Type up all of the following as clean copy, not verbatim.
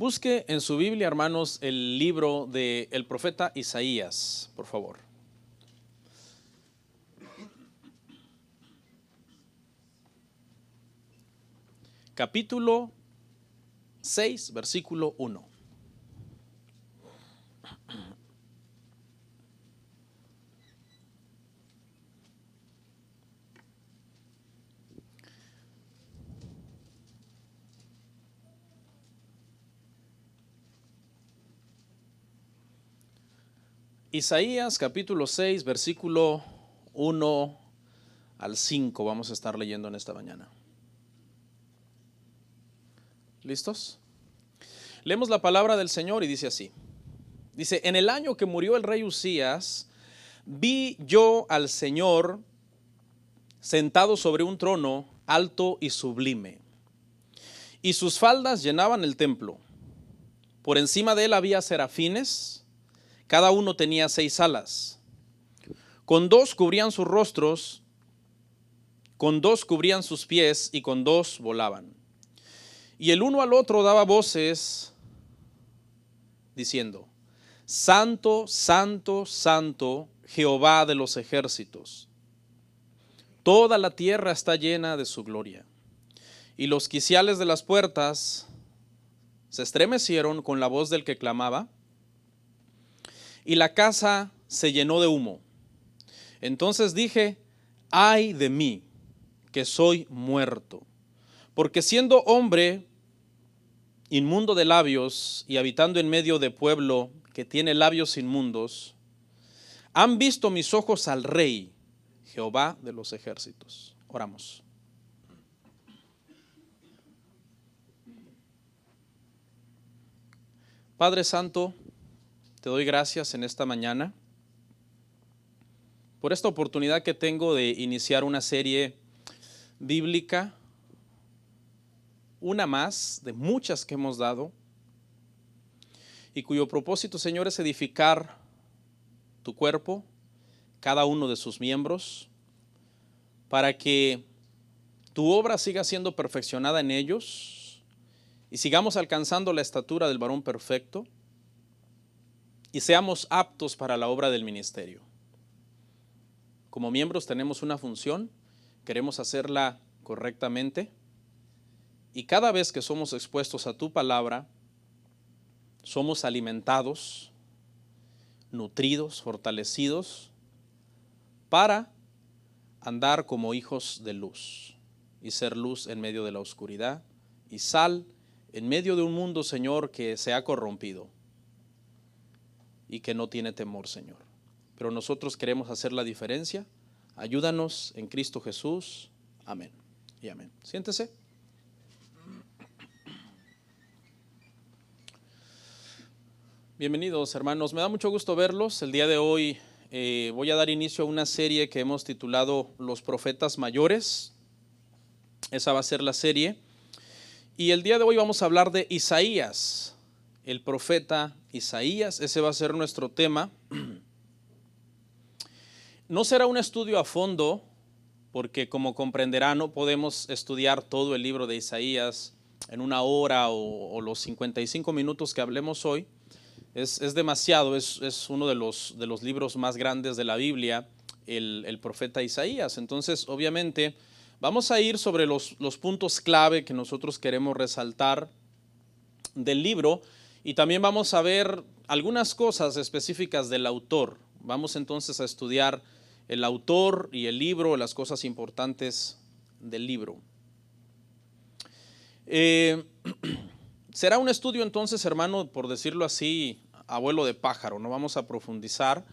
Busque en su Biblia, hermanos, el libro del profeta Isaías, por favor. Capítulo 6, versículo 1. Isaías capítulo 6, versículo 1 al 5 vamos a estar leyendo en esta mañana. ¿Listos? Leemos la palabra del Señor y dice así. Dice, en el año que murió el rey Uzías, vi yo al Señor sentado sobre un trono alto y sublime, y sus faldas llenaban el templo. Por encima de él había serafines. Cada uno tenía 6 alas. Con 2 cubrían sus rostros, con 2 cubrían sus pies y con 2 volaban. Y el uno al otro daba voces diciendo, Santo, Santo, Santo, Jehová de los ejércitos. Toda la tierra está llena de su gloria. Y los quiciales de las puertas se estremecieron con la voz del que clamaba, y la casa se llenó de humo. Entonces dije, ay de mí, que soy muerto, porque siendo hombre inmundo de labios y habitando en medio de pueblo que tiene labios inmundos, han visto mis ojos al Rey, Jehová de los ejércitos. Oramos. Padre Santo, te doy gracias en esta mañana por esta oportunidad que tengo de iniciar una serie bíblica, una más de muchas que hemos dado, y cuyo propósito, Señor, es edificar tu cuerpo, cada uno de sus miembros, para que tu obra siga siendo perfeccionada en ellos y sigamos alcanzando la estatura del varón perfecto y seamos aptos para la obra del ministerio. Como miembros tenemos una función, queremos hacerla correctamente, y cada vez que somos expuestos a tu palabra, somos alimentados, nutridos, fortalecidos, para andar como hijos de luz y ser luz en medio de la oscuridad y sal en medio de un mundo, Señor, que se ha corrompido y que no tiene temor, Señor. Pero nosotros queremos hacer la diferencia. Ayúdanos en Cristo Jesús. Amén y amén. Siéntese. Bienvenidos, hermanos. Me da mucho gusto verlos. El día de hoy voy a dar inicio a una serie que hemos titulado Los Profetas Mayores. Esa va a ser la serie. Y el día de hoy vamos a hablar de Isaías, el profeta Isaías. Ese va a ser nuestro tema. No será un estudio a fondo, porque como comprenderá, no podemos estudiar todo el libro de Isaías en una hora o los 55 minutos que hablemos hoy. Es demasiado, es uno de los libros más grandes de la Biblia, el profeta Isaías. Entonces, obviamente, vamos a ir sobre los puntos clave que nosotros queremos resaltar del libro, y también vamos a ver algunas cosas específicas del autor. Vamos entonces a estudiar el autor y el libro, las cosas importantes del libro. Será un estudio entonces, hermano, por decirlo así, a vuelo de pájaro. No vamos a profundizar,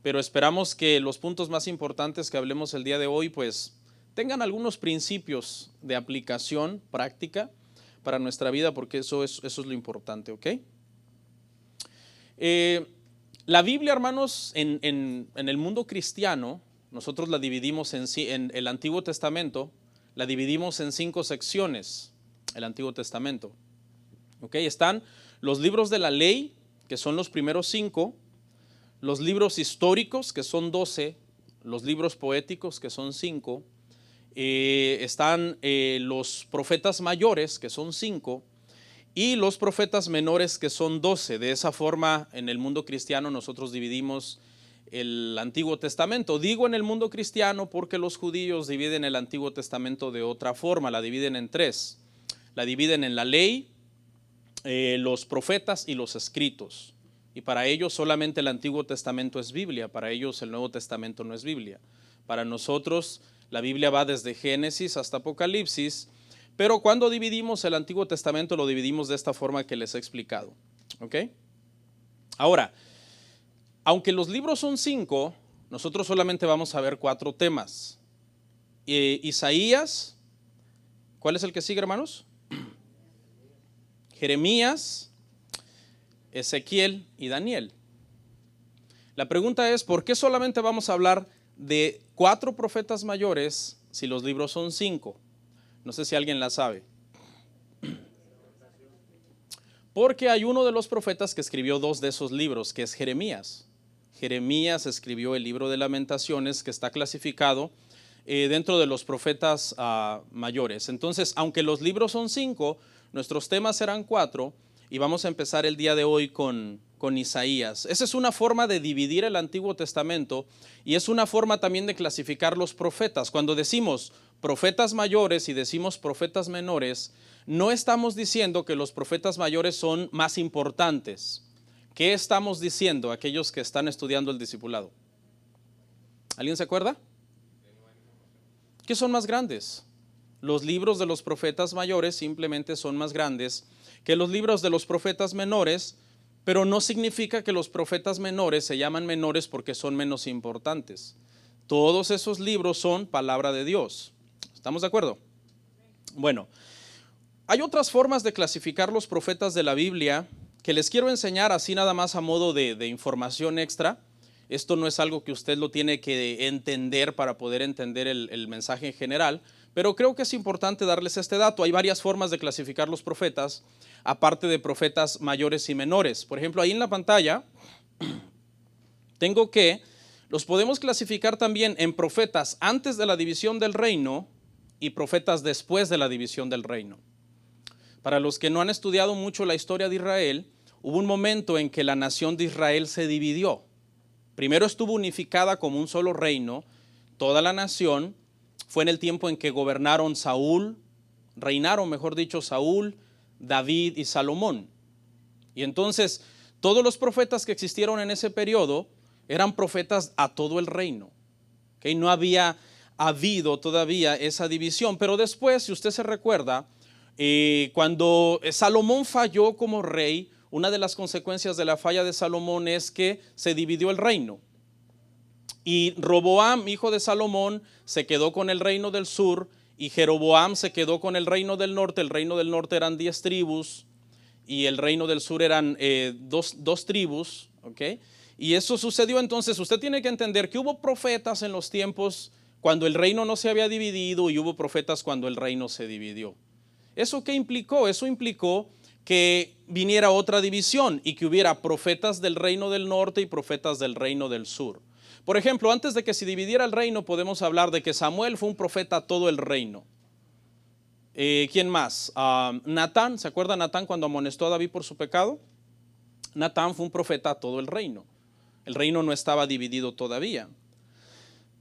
pero esperamos que los puntos más importantes que hablemos el día de hoy, pues, tengan algunos principios de aplicación práctica para nuestra vida, porque eso es lo importante, ¿ok? La Biblia, hermanos, en el mundo cristiano, nosotros la dividimos en el Antiguo Testamento, la dividimos en 5 secciones, el Antiguo Testamento. Okay, están los libros de la ley, que son los primeros 5, los libros históricos, que son 12, los libros poéticos, que son 5, están los profetas mayores, que son 5, y los profetas menores, que son 12. De esa forma, en el mundo cristiano nosotros dividimos el Antiguo Testamento. Digo en el mundo cristiano porque los judíos dividen el Antiguo Testamento de otra forma, la dividen en 3. La dividen en la ley, los profetas y los escritos. Y para ellos solamente el Antiguo Testamento es Biblia, para ellos el Nuevo Testamento no es Biblia. Para nosotros la Biblia va desde Génesis hasta Apocalipsis, pero cuando dividimos el Antiguo Testamento lo dividimos de esta forma que les he explicado. ¿Ok? Ahora, aunque los libros son 5, nosotros solamente vamos a ver 4 temas. Isaías, ¿cuál es el que sigue, hermanos? Jeremías, Ezequiel y Daniel. La pregunta es, ¿por qué solamente vamos a hablar de 4 profetas mayores si los libros son 5? No sé si alguien la sabe. Porque hay uno de los profetas que escribió 2 de esos libros, que es Jeremías. Jeremías escribió el libro de Lamentaciones, que está clasificado dentro de los profetas mayores. Entonces, aunque los libros son 5, nuestros temas serán 4 y vamos a empezar el día de hoy con Isaías. Esa es una forma de dividir el Antiguo Testamento y es una forma también de clasificar los profetas. Cuando decimos profetas mayores y decimos profetas menores, no estamos diciendo que los profetas mayores son más importantes. ¿Qué estamos diciendo aquellos que están estudiando el discipulado? ¿Alguien se acuerda? ¿Qué son más grandes? Los libros de los profetas mayores simplemente son más grandes que los libros de los profetas menores, pero no significa que los profetas menores se llaman menores porque son menos importantes. Todos esos libros son palabra de Dios. ¿Estamos de acuerdo? Bueno, hay otras formas de clasificar los profetas de la Biblia que les quiero enseñar así nada más a modo de información extra. Esto no es algo que usted lo tiene que entender para poder entender el mensaje en general, pero creo que es importante darles este dato. Hay varias formas de clasificar los profetas, aparte de profetas mayores y menores. Por ejemplo, ahí en la pantalla tengo que los podemos clasificar también en profetas antes de la división del reino y profetas después de la división del reino. Para los que no han estudiado mucho la historia de Israel, hubo un momento en que la nación de Israel se dividió. Primero estuvo unificada como un solo reino, toda la nación. Fue en el tiempo en que reinaron Saúl, David y Salomón. Y entonces todos los profetas que existieron en ese periodo eran profetas a todo el reino. ¿Okay? No había habido todavía esa división, pero después, si usted se recuerda, cuando Salomón falló como rey, una de las consecuencias de la falla de Salomón es que se dividió el reino. Y Roboam, hijo de Salomón, se quedó con el reino del sur y Jeroboam se quedó con el reino del norte. El reino del norte eran 10 tribus y el reino del sur eran dos tribus. ¿Okay? Y eso sucedió. Entonces usted tiene que entender que hubo profetas en los tiempos cuando el reino no se había dividido y hubo profetas cuando el reino se dividió. ¿Eso qué implicó? Eso implicó que viniera otra división y que hubiera profetas del reino del norte y profetas del reino del sur. Por ejemplo, antes de que se dividiera el reino, podemos hablar de que Samuel fue un profeta a todo el reino. ¿Quién más? Natán, ¿se acuerda Natán cuando amonestó a David por su pecado? Natán fue un profeta a todo el reino. El reino no estaba dividido todavía.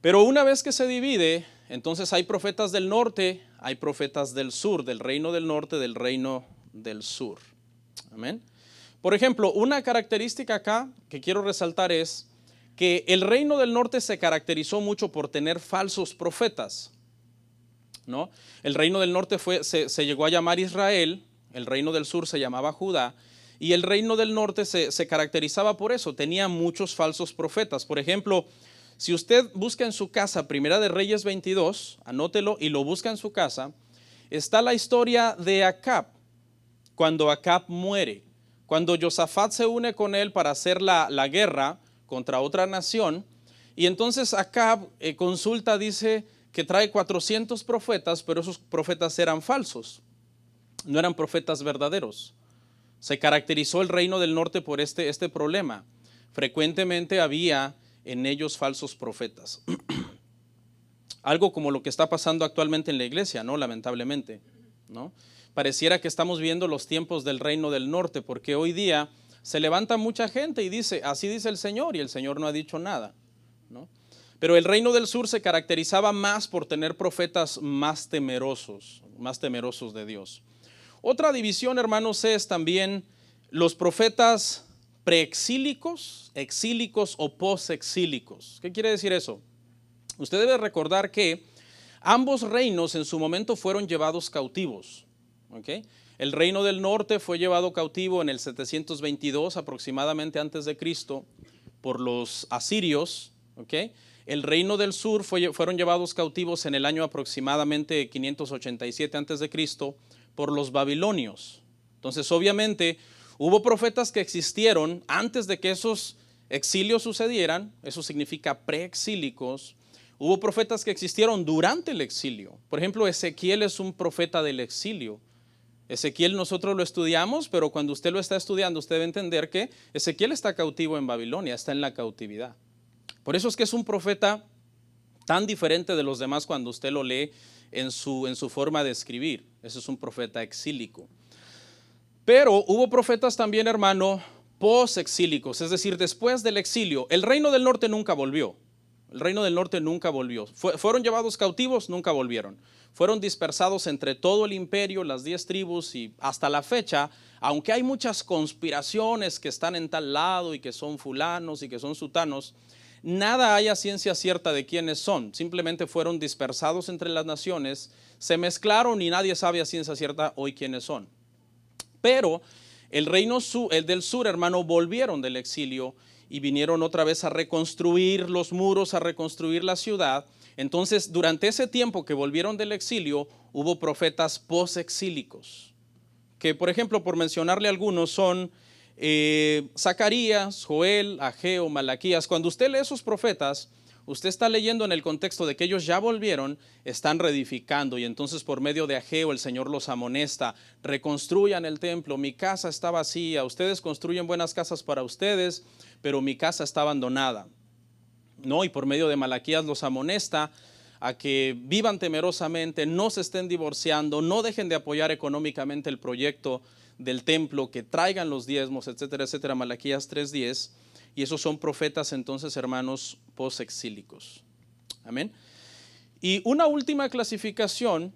Pero una vez que se divide, entonces hay profetas del norte, hay profetas del sur, del reino del norte, del reino del sur. Amén. Por ejemplo, una característica acá que quiero resaltar es que el reino del norte se caracterizó mucho por tener falsos profetas, ¿no? El reino del norte se llegó a llamar Israel, el reino del sur se llamaba Judá, y el reino del norte se caracterizaba por eso, tenía muchos falsos profetas. Por ejemplo, si usted busca en su casa Primera de Reyes 22, anótelo y lo busca en su casa, está la historia de Acab, cuando Acab muere, cuando Josafat se une con él para hacer la guerra contra otra nación, y entonces Acab consulta, dice que trae 400 profetas, pero esos profetas eran falsos, no eran profetas verdaderos. Se caracterizó el reino del norte por este problema. Frecuentemente había en ellos falsos profetas. Algo como lo que está pasando actualmente en la iglesia, ¿no? Lamentablemente, ¿no? pareciera que estamos viendo los tiempos del reino del norte, porque hoy día se levanta mucha gente y dice, así dice el Señor, y el Señor no ha dicho nada, ¿no? Pero el reino del sur se caracterizaba más por tener profetas más temerosos de Dios. Otra división, hermanos, es también los profetas preexílicos, exílicos o posexílicos. ¿Qué quiere decir eso? Usted debe recordar que ambos reinos en su momento fueron llevados cautivos. ¿Okay? El reino del norte fue llevado cautivo en el 722 aproximadamente antes de Cristo por los asirios. ¿Okay? El reino del sur fueron llevados cautivos en el año aproximadamente 587 antes de Cristo por los babilonios. Entonces, obviamente, hubo profetas que existieron antes de que esos exilios sucedieran, eso significa preexílicos. Hubo profetas que existieron durante el exilio. Por ejemplo, Ezequiel es un profeta del exilio. Ezequiel nosotros lo estudiamos, pero cuando usted lo está estudiando, usted debe entender que Ezequiel está cautivo en Babilonia, está en la cautividad. Por eso es que es un profeta tan diferente de los demás cuando usted lo lee en su forma de escribir. Ese es un profeta exílico. Pero hubo profetas también, hermano, posexílicos, es decir, después del exilio. El reino del norte nunca volvió. El reino del norte nunca volvió. Fueron llevados cautivos, nunca volvieron. Fueron dispersados entre todo el imperio, las 10 tribus, y hasta la fecha, aunque hay muchas conspiraciones que están en tal lado y que son fulanos y que son sutanos, nada hay a ciencia cierta de quiénes son. Simplemente fueron dispersados entre las naciones, se mezclaron y nadie sabe a ciencia cierta hoy quiénes son. Pero el del sur, hermano, volvieron del exilio y vinieron otra vez a reconstruir los muros, a reconstruir la ciudad. Entonces, durante ese tiempo que volvieron del exilio, hubo profetas posexílicos, que, por ejemplo, por mencionarle algunos, son Zacarías, Joel, Ageo, Malaquías. Cuando usted lee esos profetas, usted está leyendo en el contexto de que ellos ya volvieron, están reedificando, y entonces por medio de Ageo el Señor los amonesta: reconstruyan el templo, mi casa está vacía, ustedes construyen buenas casas para ustedes, pero mi casa está abandonada, ¿no? Y por medio de Malaquías los amonesta a que vivan temerosamente, no se estén divorciando, no dejen de apoyar económicamente el proyecto del templo, que traigan los diezmos, etcétera, etcétera. Malaquías 3:10. Y esos son profetas entonces, hermanos, posexílicos. Amén. Y una última clasificación,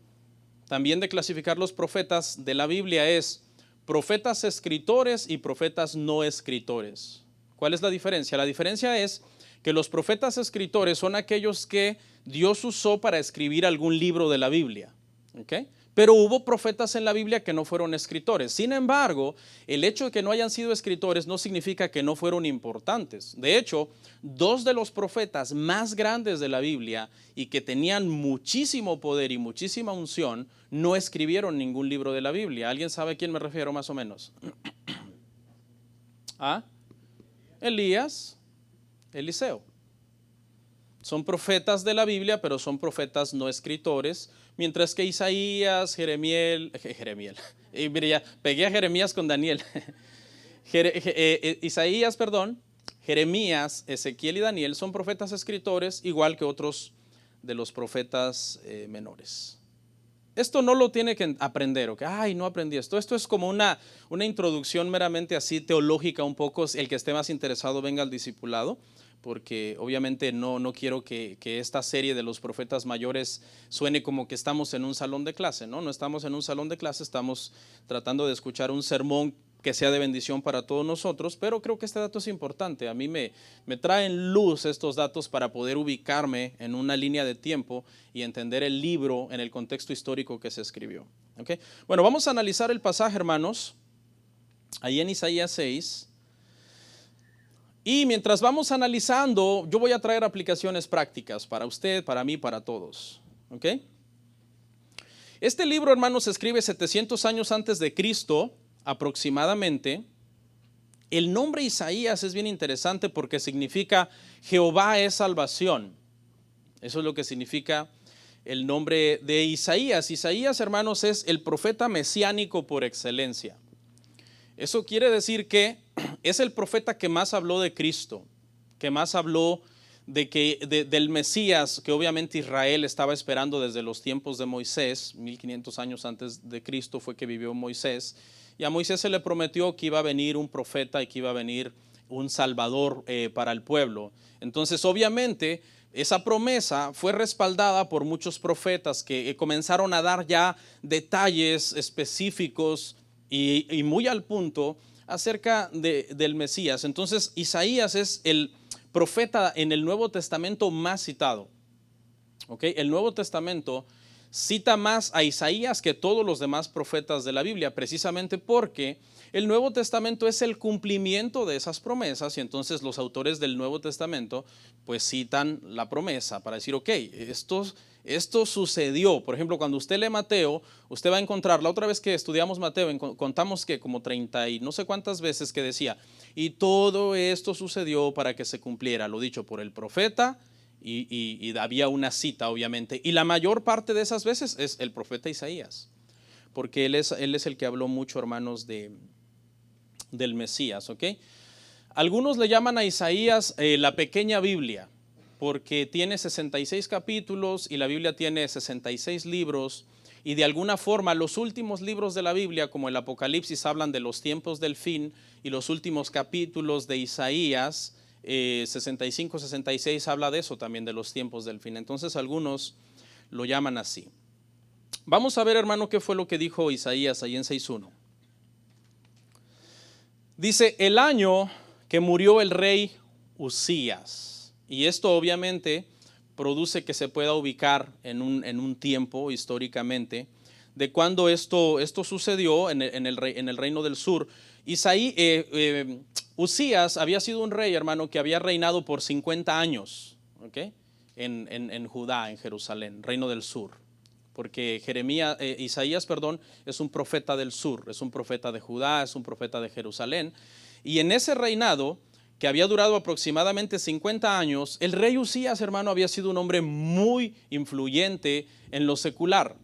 también de clasificar los profetas de la Biblia, es profetas escritores y profetas no escritores. ¿Cuál es la diferencia? La diferencia es que los profetas escritores son aquellos que Dios usó para escribir algún libro de la Biblia. ¿Okay? Pero hubo profetas en la Biblia que no fueron escritores. Sin embargo, el hecho de que no hayan sido escritores no significa que no fueron importantes. De hecho, dos de los profetas más grandes de la Biblia y que tenían muchísimo poder y muchísima unción, no escribieron ningún libro de la Biblia. ¿Alguien sabe a quién me refiero más o menos? ¿Ah? Elías, Eliseo. Son profetas de la Biblia, pero son profetas no escritores, mientras que Isaías, Jeremías, pegué a Jeremías con Daniel. Jeremías, Ezequiel y Daniel son profetas escritores, igual que otros de los profetas menores. Esto no lo tiene que aprender, ¿ok? Ay, no aprendí esto. Esto es como una introducción meramente así teológica un poco. El que esté más interesado venga al discipulado, porque obviamente no quiero que esta serie de los profetas mayores suene como que estamos en un salón de clase, ¿no? No estamos en un salón de clase, estamos tratando de escuchar un sermón que sea de bendición para todos nosotros, pero creo que este dato es importante. A mí me traen luz estos datos para poder ubicarme en una línea de tiempo y entender el libro en el contexto histórico que se escribió. ¿Okay? Bueno, vamos a analizar el pasaje, hermanos, ahí en Isaías 6. Y mientras vamos analizando, yo voy a traer aplicaciones prácticas para usted, para mí, para todos. ¿Ok? Este libro, hermanos, se escribe 700 años antes de Cristo, aproximadamente. El nombre Isaías es bien interesante porque significa Jehová es salvación. Eso es lo que significa el nombre de Isaías. Isaías, hermanos, es el profeta mesiánico por excelencia. Eso quiere decir que es el profeta que más habló de Cristo, que más habló del Mesías que obviamente Israel estaba esperando desde los tiempos de Moisés. 1500 años antes de Cristo fue que vivió Moisés, y a Moisés se le prometió que iba a venir un profeta y que iba a venir un salvador para el pueblo. Entonces obviamente esa promesa fue respaldada por muchos profetas que comenzaron a dar ya detalles específicos y muy al punto acerca del Mesías. Entonces Isaías es el profeta en el Nuevo Testamento más citado. ¿Okay? El Nuevo Testamento cita más a Isaías que todos los demás profetas de la Biblia, precisamente porque el Nuevo Testamento es el cumplimiento de esas promesas, y entonces los autores del Nuevo Testamento pues citan la promesa para decir, ok, esto sucedió. Por ejemplo, cuando usted lee Mateo, usted va a encontrar, la otra vez que estudiamos Mateo, contamos que como 30 y no sé cuántas veces que decía, y todo esto sucedió para que se cumpliera lo dicho por el profeta, y había una cita obviamente, y la mayor parte de esas veces es el profeta Isaías, porque él es el que habló mucho, hermanos, del Mesías, ¿ok? Algunos le llaman a Isaías la pequeña Biblia, porque tiene 66 capítulos y la Biblia tiene 66 libros, y de alguna forma los últimos libros de la Biblia, como el Apocalipsis, hablan de los tiempos del fin, y los últimos capítulos de Isaías 65, 66 habla de eso también, de los tiempos del fin. Entonces algunos lo llaman así. Vamos a ver, hermano, qué fue lo que dijo Isaías ahí en 6:1. Dice, el año que murió el rey Uzías. Y esto obviamente produce que se pueda ubicar en un tiempo históricamente de cuando esto sucedió en el reino del sur. Uzías había sido un rey, hermano, que había reinado por 50 años, ¿okay? en Judá, en Jerusalén, reino del sur. Porque Isaías es un profeta del sur, es un profeta de Judá, es un profeta de Jerusalén. Y en ese reinado, que había durado aproximadamente 50 años, el rey Uzías, hermano, había sido un hombre muy influyente en lo secular.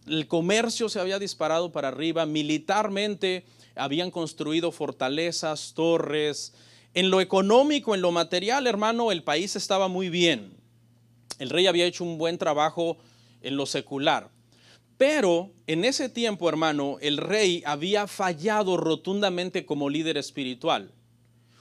El comercio se había disparado para arriba, militarmente habían construido fortalezas, torres. En lo económico, en lo material, hermano, el país estaba muy bien. El rey había hecho un buen trabajo en lo secular. Pero en ese tiempo, hermano, el rey había fallado rotundamente como líder espiritual.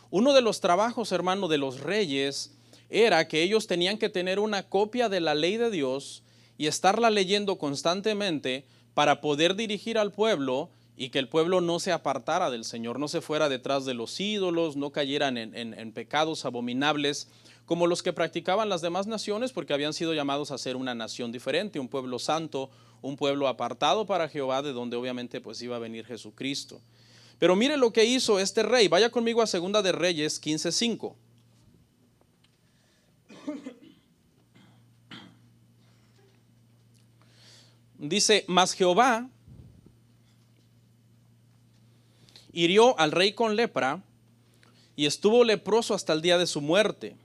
Uno de los trabajos, hermano, de los reyes era que ellos tenían que tener una copia de la ley de Dios y estarla leyendo constantemente para poder dirigir al pueblo y que el pueblo no se apartara del Señor, no se fuera detrás de los ídolos, no cayeran en pecados abominables como los que practicaban las demás naciones, porque habían sido llamados a ser una nación diferente, un pueblo santo, un pueblo apartado para Jehová, de donde obviamente pues iba a venir Jesucristo. Pero mire lo que hizo este rey. Vaya conmigo a 2 de Reyes 15:5. Dice, mas Jehová hirió al rey con lepra, y estuvo leproso hasta el día de su muerte.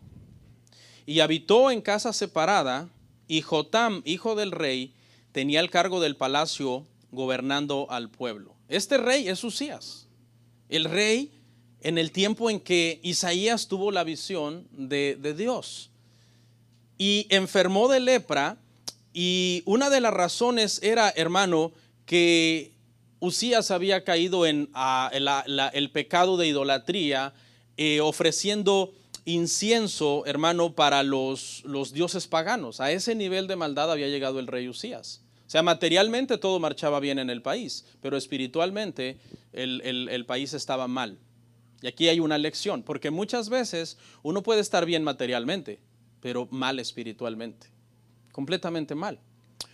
Y habitó en casa separada, y Jotam, hijo del rey, tenía el cargo del palacio, gobernando al pueblo. Este rey es Uzías, el rey en el tiempo en que Isaías tuvo la visión de Dios. Y enfermó de lepra, y una de las razones era, hermano, que Uzías había caído en el pecado de idolatría, ofreciendo incienso, hermano, para los dioses paganos. A ese nivel de maldad había llegado el rey Uzías. O sea, materialmente todo marchaba bien en el país, pero espiritualmente el país estaba mal. Y aquí hay una lección, porque muchas veces uno puede estar bien materialmente, pero mal espiritualmente, completamente mal.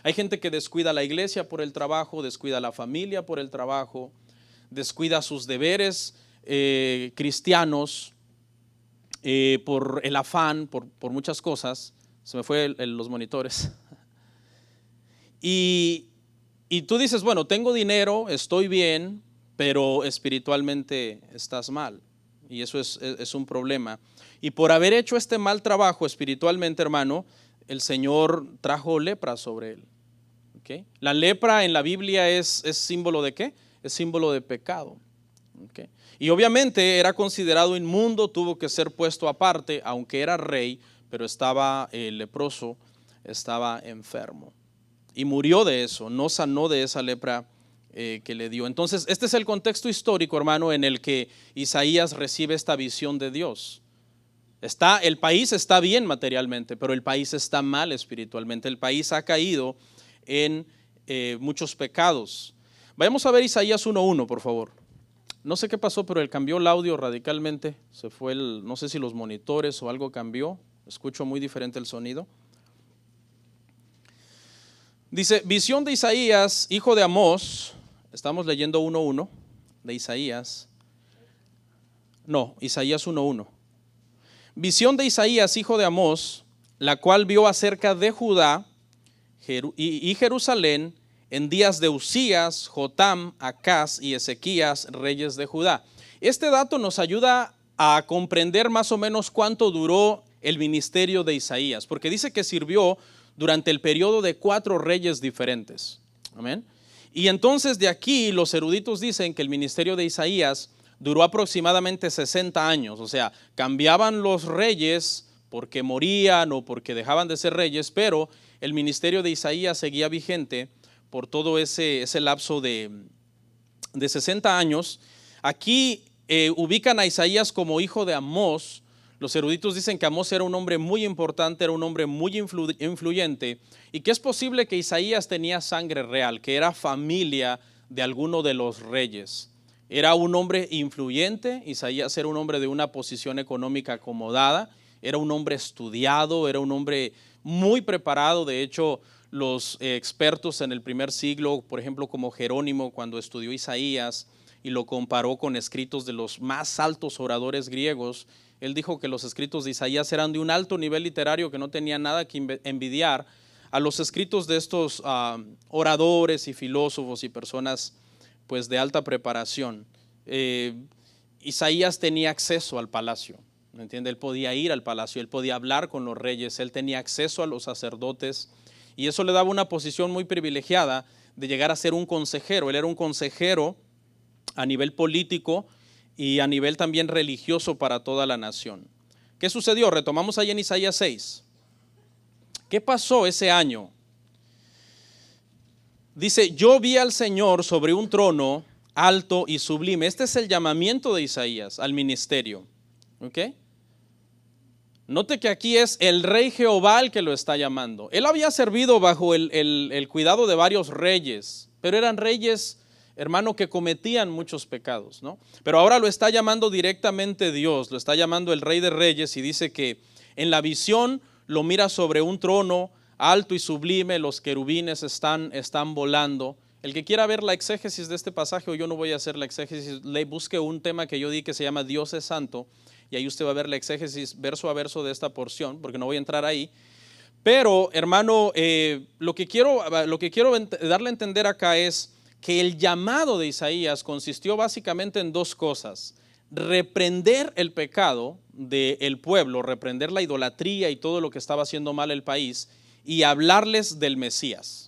Hay gente que descuida la iglesia por el trabajo, descuida la familia por el trabajo, descuida sus deberes cristianos por el afán, por muchas cosas. Se me fue los monitores. Y tú dices, bueno, tengo dinero, estoy bien, pero espiritualmente estás mal. Y eso es un problema. Y por haber hecho este mal trabajo espiritualmente, hermano, el Señor trajo lepra sobre él. ¿Okay? La lepra en la Biblia es símbolo de ¿qué? Es símbolo de pecado. ¿Okay? Y obviamente era considerado inmundo, tuvo que ser puesto aparte, aunque era rey, pero estaba leproso, estaba enfermo. Y murió de eso, no sanó de esa lepra que le dio. Entonces, este es el contexto histórico, hermano, en el que Isaías recibe esta visión de Dios. El país está bien materialmente, pero el país está mal espiritualmente. El país ha caído en muchos pecados. Vayamos a ver Isaías 1:1, por favor. No sé qué pasó, pero él cambió el audio radicalmente. Se fue no sé si los monitores o algo cambió. Escucho muy diferente el sonido. Dice, visión de Isaías, hijo de Amós. Estamos leyendo 1:1 de Isaías. No, Isaías 1:1. Visión de Isaías, hijo de Amós, la cual vio acerca de Judá y Jerusalén en días de Usías, Jotam, Acaz y Ezequías, reyes de Judá. Este dato nos ayuda a comprender más o menos cuánto duró el ministerio de Isaías, porque dice que sirvió durante el periodo de 4 reyes diferentes. Amén. Y entonces de aquí los eruditos dicen que el ministerio de Isaías duró aproximadamente 60 años, o sea, cambiaban los reyes porque morían o porque dejaban de ser reyes, pero el ministerio de Isaías seguía vigente por todo ese lapso de 60 años. Aquí ubican a Isaías como hijo de Amós. Los eruditos dicen que Amós era un hombre muy importante, era un hombre muy influyente, y que es posible que Isaías tenía sangre real, que era familia de alguno de los reyes. Era un hombre influyente. Isaías era un hombre de una posición económica acomodada, era un hombre estudiado, era un hombre muy preparado. De hecho, los expertos en el primer siglo, por ejemplo, como Jerónimo, cuando estudió Isaías y lo comparó con escritos de los más altos oradores griegos, él dijo que los escritos de Isaías eran de un alto nivel literario, que no tenía nada que envidiar a los escritos de estos oradores y filósofos y personas pues de alta preparación. Isaías tenía acceso al palacio, ¿me entiende? Él podía ir al palacio, él podía hablar con los reyes, él tenía acceso a los sacerdotes, y eso le daba una posición muy privilegiada de llegar a ser un consejero. Él era un consejero a nivel político y a nivel también religioso para toda la nación. ¿Qué sucedió? Retomamos ahí en Isaías 6. ¿Qué pasó ese año? Dice, yo vi al Señor sobre un trono alto y sublime. Este es el llamamiento de Isaías al ministerio. ¿Ok? Note que aquí es el rey Jehová el que lo está llamando. Él había servido bajo el cuidado de varios reyes, pero eran reyes, hermano, que cometían muchos pecados, ¿no? Pero ahora lo está llamando directamente Dios, lo está llamando el Rey de Reyes, y dice que en la visión lo mira sobre un trono alto y sublime, los querubines están volando. El que quiera ver la exégesis de este pasaje, o yo no voy a hacer la exégesis, le busque un tema que yo di que se llama Dios es santo, y ahí usted va a ver la exégesis verso a verso de esta porción, porque no voy a entrar ahí. Pero, hermano, lo que quiero darle a entender acá es que el llamado de Isaías consistió básicamente en 2 cosas: reprender el pecado del pueblo, reprender la idolatría y todo lo que estaba haciendo mal el país, y hablarles del Mesías.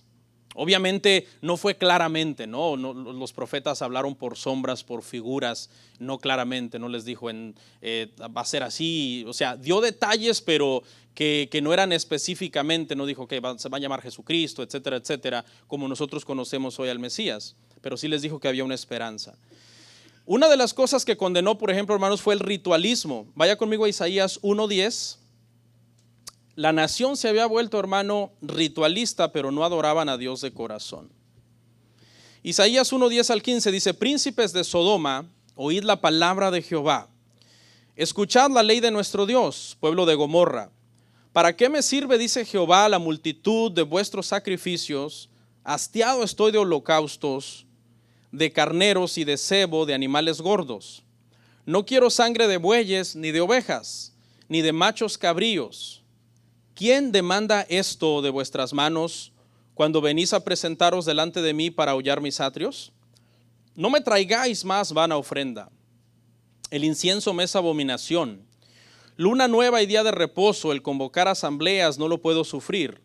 Obviamente no fue claramente, ¿no? Los profetas hablaron por sombras, por figuras, no claramente, no les dijo va a ser así, o sea, dio detalles, pero que no eran específicamente, no dijo que se va a llamar Jesucristo, etcétera, etcétera, como nosotros conocemos hoy al Mesías, pero sí les dijo que había una esperanza. Una de las cosas que condenó, por ejemplo, hermanos, fue el ritualismo. Vaya conmigo a Isaías 1:10. La nación se había vuelto, hermano, ritualista, pero no adoraban a Dios de corazón. Isaías 1:10 al 15 dice: príncipes de Sodoma, oíd la palabra de Jehová. Escuchad la ley de nuestro Dios, pueblo de Gomorra. ¿Para qué me sirve, dice Jehová, la multitud de vuestros sacrificios? Hastiado estoy de holocaustos, de carneros y de sebo de animales gordos. No quiero sangre de bueyes, ni de ovejas, ni de machos cabríos. ¿Quién demanda esto de vuestras manos cuando venís a presentaros delante de mí para hollar mis atrios? No me traigáis más vana ofrenda. El incienso me es abominación. Luna nueva y día de reposo, el convocar asambleas no lo puedo sufrir.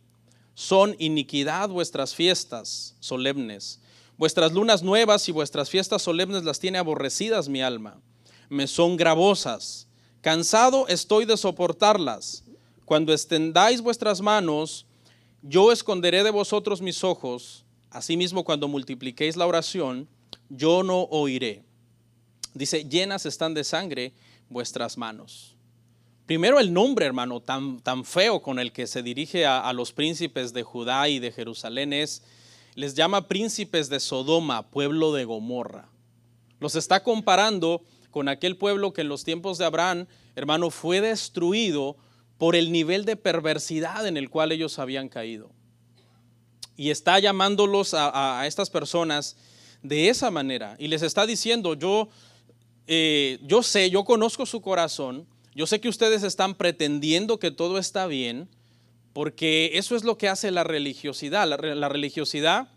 Son iniquidad vuestras fiestas solemnes. Vuestras lunas nuevas y vuestras fiestas solemnes las tiene aborrecidas mi alma. Me son gravosas. Cansado estoy de soportarlas. cuando extendáis vuestras manos, yo esconderé de vosotros mis ojos. Asimismo, cuando multipliquéis la oración, yo no oiré. Dice, llenas están de sangre vuestras manos. Primero el nombre, hermano, tan feo con el que se dirige a los príncipes de Judá y de Jerusalén les llama príncipes de Sodoma, pueblo de Gomorra. Los está comparando con aquel pueblo que en los tiempos de Abraham, hermano, fue destruido por el nivel de perversidad en el cual ellos habían caído. Y está llamándolos a estas personas de esa manera. Y les está diciendo, yo conozco su corazón. Yo sé que ustedes están pretendiendo que todo está bien, porque eso es lo que hace la religiosidad. La religiosidad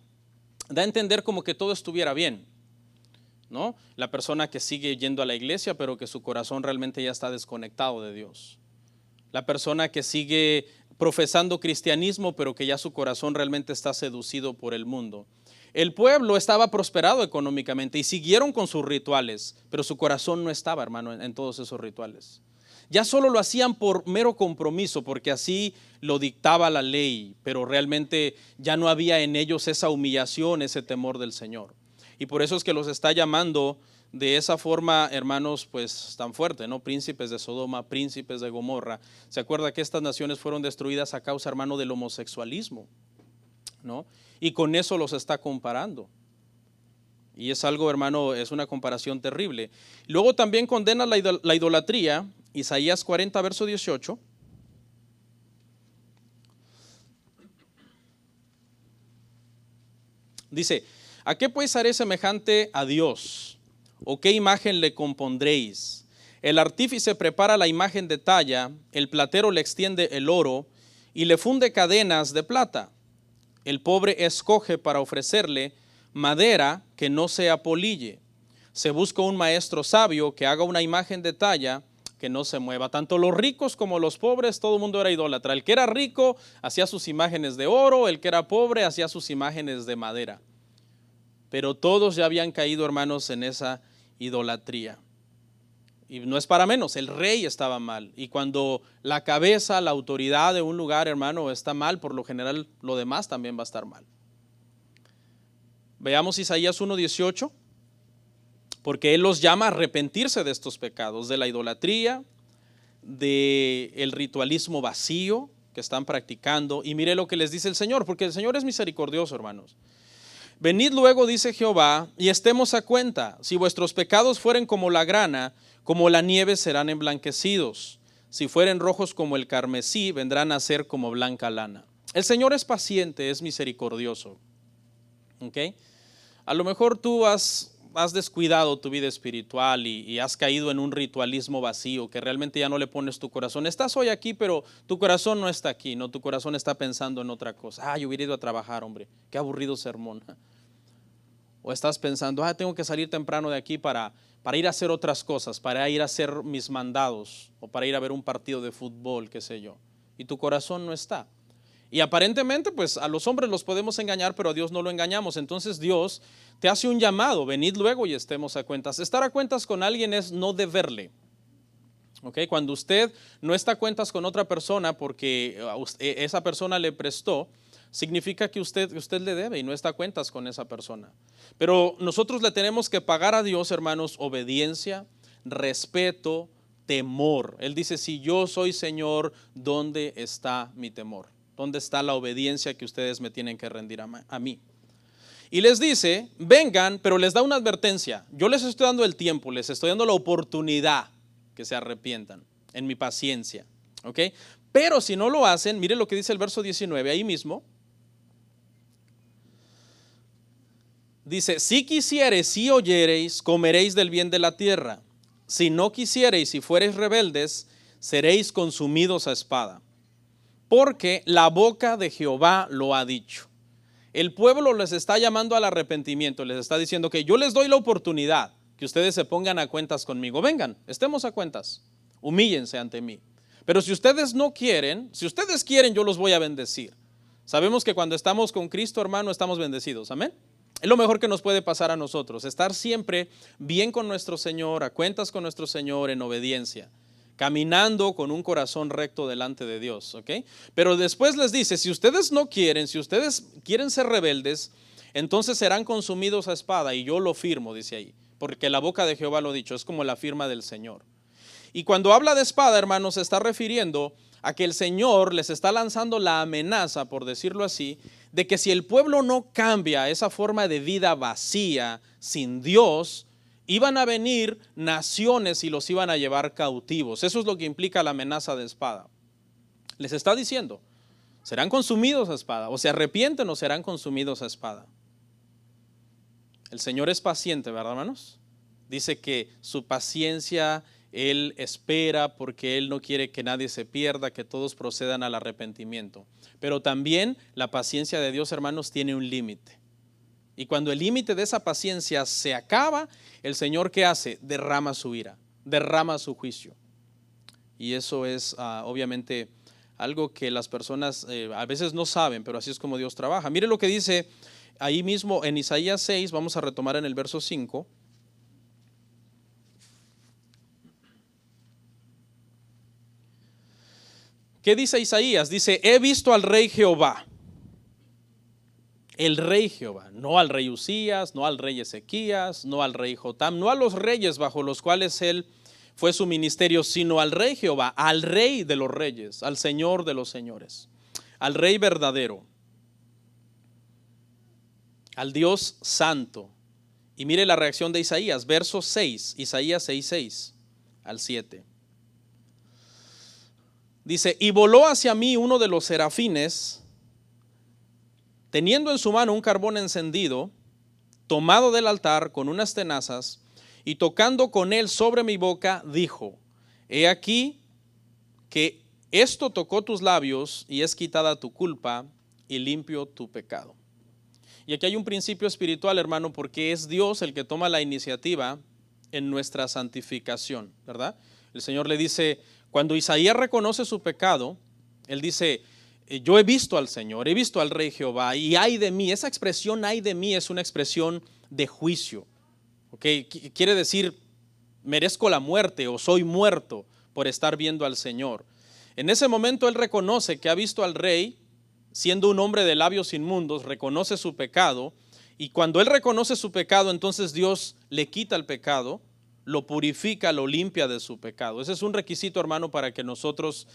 da a entender como que todo estuviera bien, ¿no? La persona que sigue yendo a la iglesia, pero que su corazón realmente ya está desconectado de Dios. La persona que sigue profesando cristianismo, pero que ya su corazón realmente está seducido por el mundo. El pueblo estaba prosperado económicamente y siguieron con sus rituales, pero su corazón no estaba, hermano, en todos esos rituales. Ya solo lo hacían por mero compromiso, porque así lo dictaba la ley, pero realmente ya no había en ellos esa humillación, ese temor del Señor. Y por eso es que los está llamando de esa forma, hermanos, pues tan fuerte, ¿no? Príncipes de Sodoma, príncipes de Gomorra. ¿Se acuerda que estas naciones fueron destruidas a causa, hermano, del homosexualismo, ¿no? Y con eso los está comparando. Y es algo, hermano, es una comparación terrible. Luego también condena la idolatría. Isaías 40, verso 18. Dice, ¿a qué pues haré semejante a Dios? ¿O qué imagen le compondréis? El artífice prepara la imagen de talla, el platero le extiende el oro y le funde cadenas de plata. El pobre escoge para ofrecerle madera que no se apolille. Se busca un maestro sabio que haga una imagen de talla que no se mueva. Tanto los ricos como los pobres, todo el mundo era idólatra. El que era rico hacía sus imágenes de oro, el que era pobre hacía sus imágenes de madera. Pero todos ya habían caído, hermanos, en esa idolatría. Y no es para menos, el rey estaba mal. Y cuando la cabeza, la autoridad de un lugar, hermano, está mal, por lo general lo demás también va a estar mal. Veamos Isaías 1:18. Porque Él los llama a arrepentirse de estos pecados, de la idolatría, del ritualismo vacío que están practicando. Y mire lo que les dice el Señor, porque el Señor es misericordioso, hermanos. Venid luego, dice Jehová, y estemos a cuenta. Si vuestros pecados fueren como la grana, como la nieve serán emblanquecidos. Si fueren rojos como el carmesí, vendrán a ser como blanca lana. El Señor es paciente, es misericordioso. ¿Okay? A lo mejor tú has descuidado tu vida espiritual y has caído en un ritualismo vacío que realmente ya no le pones tu corazón. Estás hoy aquí, pero tu corazón no está aquí, no, tu corazón está pensando en otra cosa. Yo hubiera ido a trabajar, hombre, qué aburrido sermón. O estás pensando, tengo que salir temprano de aquí para ir a hacer otras cosas, para ir a hacer mis mandados o para ir a ver un partido de fútbol, qué sé yo. Y tu corazón no está. Y aparentemente, pues a los hombres los podemos engañar, pero a Dios no lo engañamos. Entonces Dios te hace un llamado, venid luego y estemos a cuentas. Estar a cuentas con alguien es no deberle. ¿Okay? Cuando usted no está a cuentas con otra persona porque esa persona le prestó, significa que usted le debe y no está a cuentas con esa persona. Pero nosotros le tenemos que pagar a Dios, hermanos, obediencia, respeto, temor. Él dice, si yo soy Señor, ¿dónde está mi temor? ¿Dónde está la obediencia que ustedes me tienen que rendir a mí? Y les dice, vengan, pero les da una advertencia. Yo les estoy dando el tiempo, les estoy dando la oportunidad que se arrepientan en mi paciencia. ¿Ok? Pero si no lo hacen, mire lo que dice el verso 19, ahí mismo. Dice, si quisiereis, si oyereis, comeréis del bien de la tierra. Si no quisiereis, si fuereis rebeldes, seréis consumidos a espada. Porque la boca de Jehová lo ha dicho. El pueblo les está llamando al arrepentimiento, les está diciendo que yo les doy la oportunidad, que ustedes se pongan a cuentas conmigo. Vengan, estemos a cuentas, humíllense ante mí. Pero si ustedes no quieren, si ustedes quieren, yo los voy a bendecir. Sabemos que cuando estamos con Cristo, hermano, estamos bendecidos, amén. Es lo mejor que nos puede pasar a nosotros, estar siempre bien con nuestro Señor, a cuentas con nuestro Señor, en obediencia. caminando con un corazón recto delante de Dios, ¿ok? Pero después les dice, si ustedes no quieren, si ustedes quieren ser rebeldes, entonces serán consumidos a espada, y yo lo firmo, dice ahí, porque la boca de Jehová lo ha dicho, es como la firma del Señor. Y cuando habla de espada, hermanos, se está refiriendo a que el Señor les está lanzando la amenaza, por decirlo así, de que si el pueblo no cambia esa forma de vida vacía, sin Dios, iban a venir naciones y los iban a llevar cautivos. Eso es lo que implica la amenaza de espada. Les está diciendo, serán consumidos a espada, o se arrepienten o serán consumidos a espada. El Señor es paciente, ¿verdad, hermanos? Dice que su paciencia Él espera porque Él no quiere que nadie se pierda, que todos procedan al arrepentimiento. Pero también la paciencia de Dios, hermanos, tiene un límite. Y cuando el límite de esa paciencia se acaba, el Señor, ¿qué hace? Derrama su ira, derrama su juicio. Y eso es obviamente algo que las personas a veces no saben, pero así es como Dios trabaja. Mire lo que dice ahí mismo en Isaías 6, vamos a retomar en el verso 5. ¿Qué dice Isaías? Dice, he visto al rey Jehová. El rey Jehová, no al rey Usías, no al rey Ezequías, no al rey Jotam, no a los reyes bajo los cuales él fue su ministerio, sino al rey Jehová, al rey de los reyes, al Señor de los señores, al rey verdadero, al Dios santo. Y mire la reacción de Isaías, verso 6, Isaías 6 al 7. Dice, y voló hacia mí uno de los serafines, teniendo en su mano un carbón encendido, tomado del altar con unas tenazas, y tocando con él sobre mi boca, dijo, he aquí que esto tocó tus labios, y es quitada tu culpa, y limpio tu pecado. Y aquí hay un principio espiritual, hermano, porque es Dios el que toma la iniciativa en nuestra santificación, ¿verdad? El Señor le dice, cuando Isaías reconoce su pecado, él dice, yo he visto al Señor, he visto al Rey Jehová, y ay de mí. Esa expresión ay de mí es una expresión de juicio, ¿okay? Quiere decir, merezco la muerte o soy muerto por estar viendo al Señor. En ese momento él reconoce que ha visto al Rey, siendo un hombre de labios inmundos, reconoce su pecado, y cuando él reconoce su pecado, entonces Dios le quita el pecado, lo purifica, lo limpia de su pecado. Ese es un requisito, hermano, para que nosotros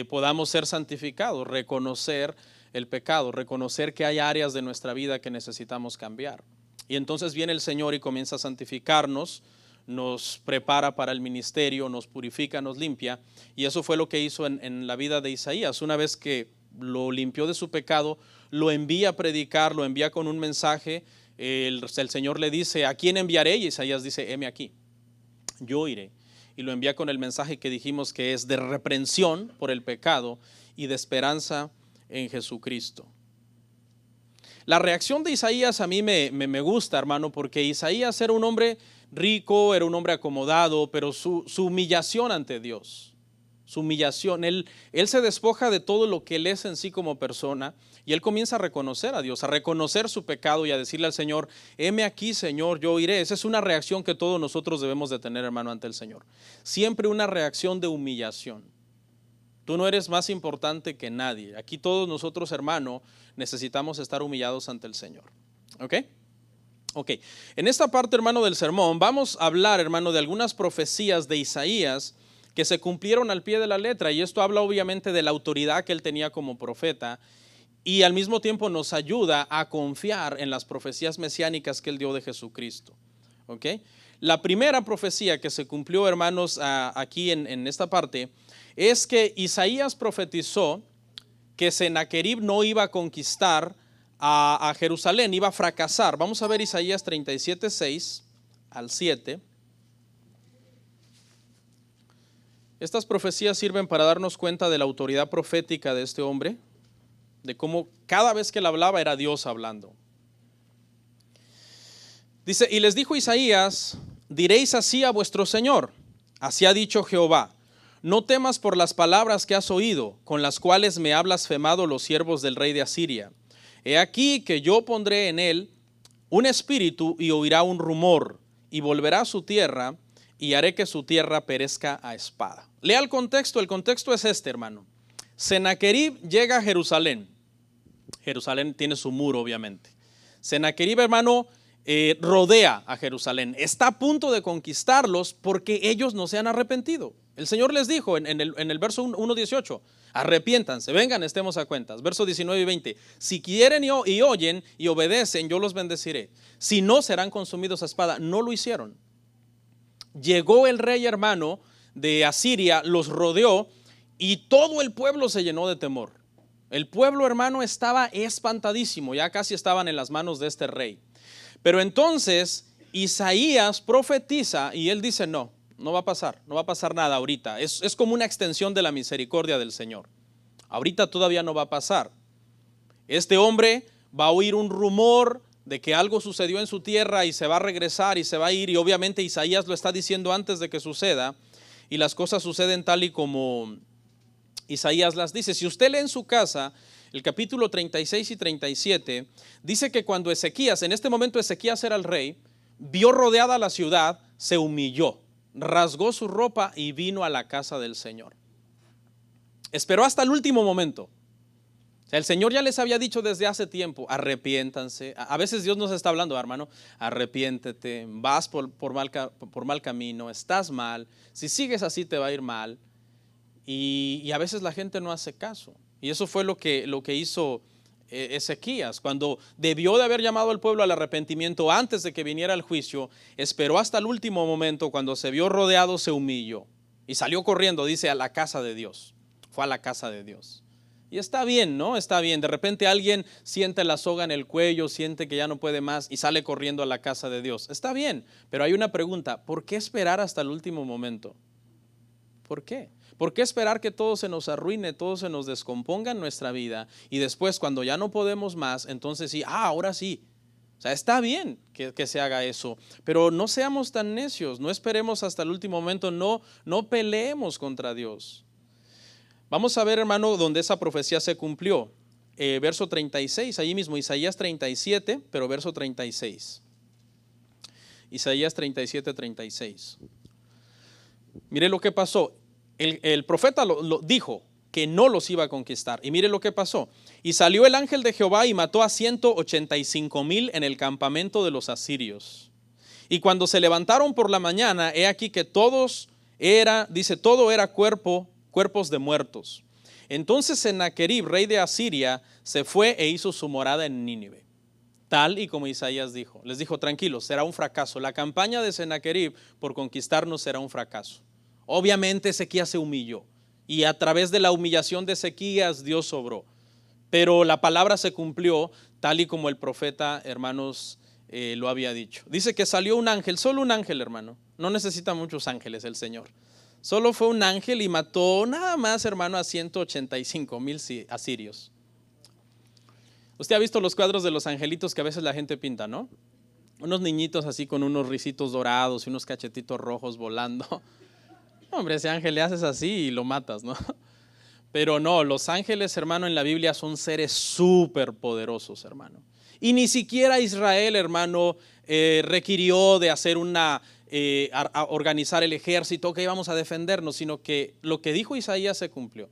podamos ser santificados, reconocer el pecado, reconocer que hay áreas de nuestra vida que necesitamos cambiar. Y entonces viene el Señor y comienza a santificarnos, nos prepara para el ministerio, nos purifica, nos limpia. Y eso fue lo que hizo en la vida de Isaías. Una vez que lo limpió de su pecado, lo envía a predicar, lo envía con un mensaje. El Señor le dice, ¿a quién enviaré? Y Isaías dice, heme aquí, yo iré. Y lo envía con el mensaje que dijimos que es de reprensión por el pecado y de esperanza en Jesucristo. La reacción de Isaías a mí me gusta, hermano, porque Isaías era un hombre rico, era un hombre acomodado, pero su humillación ante Dios, su humillación, él se despoja de todo lo que él es en sí como persona, y él comienza a reconocer a Dios, a reconocer su pecado y a decirle al Señor, heme aquí, Señor, yo iré. Esa es una reacción que todos nosotros debemos de tener, hermano, ante el Señor. Siempre una reacción de humillación. Tú no eres más importante que nadie. Aquí todos nosotros, hermano, necesitamos estar humillados ante el Señor. ¿Ok? En esta parte, hermano, del sermón, vamos a hablar, hermano, de algunas profecías de Isaías que se cumplieron al pie de la letra, y esto habla obviamente de la autoridad que él tenía como profeta, y al mismo tiempo nos ayuda a confiar en las profecías mesiánicas que él dio de Jesucristo. ¿Ok? La primera profecía que se cumplió, hermanos, aquí en esta parte, es que Isaías profetizó que Sennacherib no iba a conquistar a Jerusalén, iba a fracasar. Vamos a ver Isaías 37, 6 al 7. Estas profecías sirven para darnos cuenta de la autoridad profética de este hombre, de cómo cada vez que él hablaba era Dios hablando. Dice, y les dijo Isaías, diréis así a vuestro Señor, así ha dicho Jehová, no temas por las palabras que has oído, con las cuales me ha blasfemado los siervos del rey de Asiria. He aquí que yo pondré en él un espíritu y oirá un rumor, y volverá a su tierra, y haré que su tierra perezca a espada. Lea el contexto es este, hermano. Sennacherib llega a Jerusalén. Jerusalén tiene su muro, obviamente. Sennacherib, hermano, rodea a Jerusalén. Está a punto de conquistarlos porque ellos no se han arrepentido. El Señor les dijo en el verso 1:18, arrepiéntanse, vengan, estemos a cuentas. Verso 19 y 20, si quieren y oyen y obedecen, yo los bendeciré. Si no, serán consumidos a espada. No lo hicieron. Llegó el rey, hermano, de Asiria, los rodeó y todo el pueblo se llenó de temor. El pueblo, hermano, estaba espantadísimo, ya casi estaban en las manos de este rey. Pero entonces Isaías profetiza y él dice, no va a pasar nada ahorita. Es como una extensión de la misericordia del Señor. Ahorita todavía no va a pasar. Este hombre va a oír un rumor de que algo sucedió en su tierra y se va a regresar y se va a ir, y obviamente Isaías lo está diciendo antes de que suceda, y las cosas suceden tal y como Isaías las dice. Si usted lee en su casa el capítulo 36 y 37, dice que cuando Ezequías, en este momento Ezequías era el rey, vio rodeada la ciudad, se humilló, rasgó su ropa y vino a la casa del Señor. Esperó hasta el último momento. O sea, el Señor ya les había dicho desde hace tiempo, arrepiéntanse. A veces Dios nos está hablando, hermano, arrepiéntete, vas por mal camino, estás mal, si sigues así te va a ir mal. Y a veces la gente no hace caso. Y eso fue lo que hizo Ezequías. Cuando debió de haber llamado al pueblo al arrepentimiento antes de que viniera el juicio, esperó hasta el último momento. Cuando se vio rodeado, se humilló y salió corriendo, dice, a la casa de Dios. Fue a la casa de Dios. Y está bien, ¿no? Está bien. De repente alguien siente la soga en el cuello, siente que ya no puede más y sale corriendo a la casa de Dios. Está bien, pero hay una pregunta. ¿Por qué esperar hasta el último momento? ¿Por qué? ¿Por qué esperar que todo se nos arruine, todo se nos descomponga en nuestra vida y después cuando ya no podemos más, entonces sí, ahora sí? O sea, está bien que se haga eso, pero no seamos tan necios, no esperemos hasta el último momento, no peleemos contra Dios. Vamos a ver, hermano, donde esa profecía se cumplió. Verso 36, allí mismo, Isaías 37, pero verso 36. Isaías 37, 36. Mire lo que pasó. El profeta lo dijo que no los iba a conquistar. Y mire lo que pasó. Y salió el ángel de Jehová y mató a 185,000 en el campamento de los asirios. Y cuando se levantaron por la mañana, he aquí que todo era cuerpos de muertos. Entonces Sennacherib, rey de Asiria, se fue e hizo su morada en Nínive. Tal y como Isaías dijo. Les dijo, tranquilos, será un fracaso. La campaña de Sennacherib por conquistarnos será un fracaso. Obviamente Ezequías se humilló y a través de la humillación de Ezequías Dios obró. Pero la palabra se cumplió tal y como el profeta, hermanos, lo había dicho. Dice que salió un ángel, solo un ángel, hermano. No necesita muchos ángeles el Señor. Solo fue un ángel y mató nada más, hermano, a 185,000 asirios. Usted ha visto los cuadros de los angelitos que a veces la gente pinta, ¿no? Unos niñitos así con unos risitos dorados y unos cachetitos rojos volando. Hombre, ese ángel le haces así y lo matas, ¿no? Pero no, los ángeles, hermano, en la Biblia son seres súper poderosos, hermano. Y ni siquiera Israel, hermano, requirió de hacer a organizar el ejército que íbamos a defendernos, sino que lo que dijo Isaías se cumplió.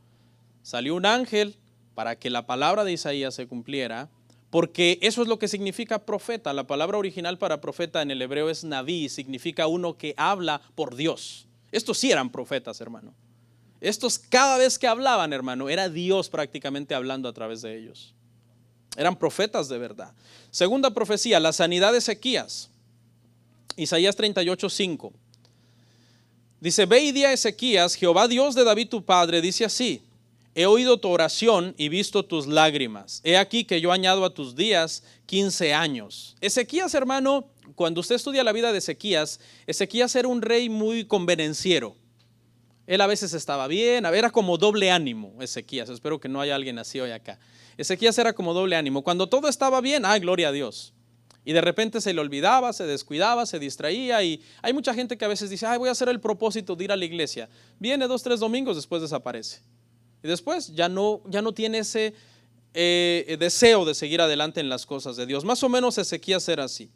Salió un ángel para que la palabra de Isaías se cumpliera, porque eso es lo que significa profeta. La palabra original para profeta en el hebreo es naví, significa uno que habla por Dios. Estos sí eran profetas, hermano. Estos cada vez que hablaban, hermano, era Dios prácticamente hablando a través de ellos. Eran profetas de verdad. Segunda profecía, la sanidad de Ezequías. Isaías 38:5. Dice, ve y di a Ezequías, Jehová Dios de David tu padre, dice así, he oído tu oración y visto tus lágrimas. He aquí que yo añado a tus días 15 años. Ezequías, hermano, cuando usted estudia la vida de Ezequías era un rey muy convenenciero. Él a veces estaba bien, era como doble ánimo Ezequías. Espero que no haya alguien así hoy acá. Ezequías era como doble ánimo. Cuando todo estaba bien, gloria a Dios. Y de repente se le olvidaba, se descuidaba, se distraía. Y hay mucha gente que a veces dice, voy a hacer el propósito de ir a la iglesia. Viene 2-3 domingos, después desaparece. Y después ya no tiene ese deseo de seguir adelante en las cosas de Dios. Más o menos Ezequías era así.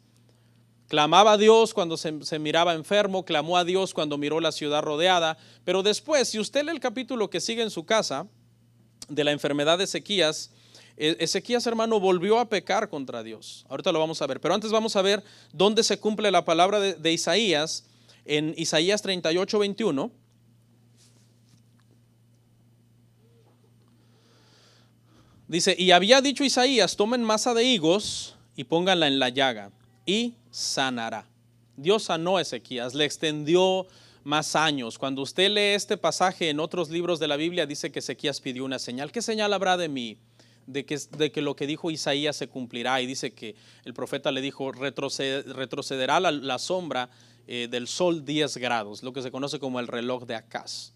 Clamaba a Dios cuando se miraba enfermo, clamó a Dios cuando miró la ciudad rodeada. Pero después, si usted lee el capítulo que sigue en su casa de la enfermedad de Ezequías, Ezequías, hermano, volvió a pecar contra Dios. Ahorita lo vamos a ver, pero antes vamos a ver dónde se cumple la palabra de Isaías, en Isaías 38, 21. Dice, y había dicho Isaías, tomen masa de higos y pónganla en la llaga y sanará. Dios sanó a Ezequías, le extendió más años. Cuando usted lee este pasaje en otros libros de la Biblia, dice que Ezequías pidió una señal. ¿Qué señal habrá de mí? De que lo que dijo Isaías se cumplirá. Y dice que el profeta le dijo, retrocederá la sombra del sol 10 grados, lo que se conoce como el reloj de Acaz,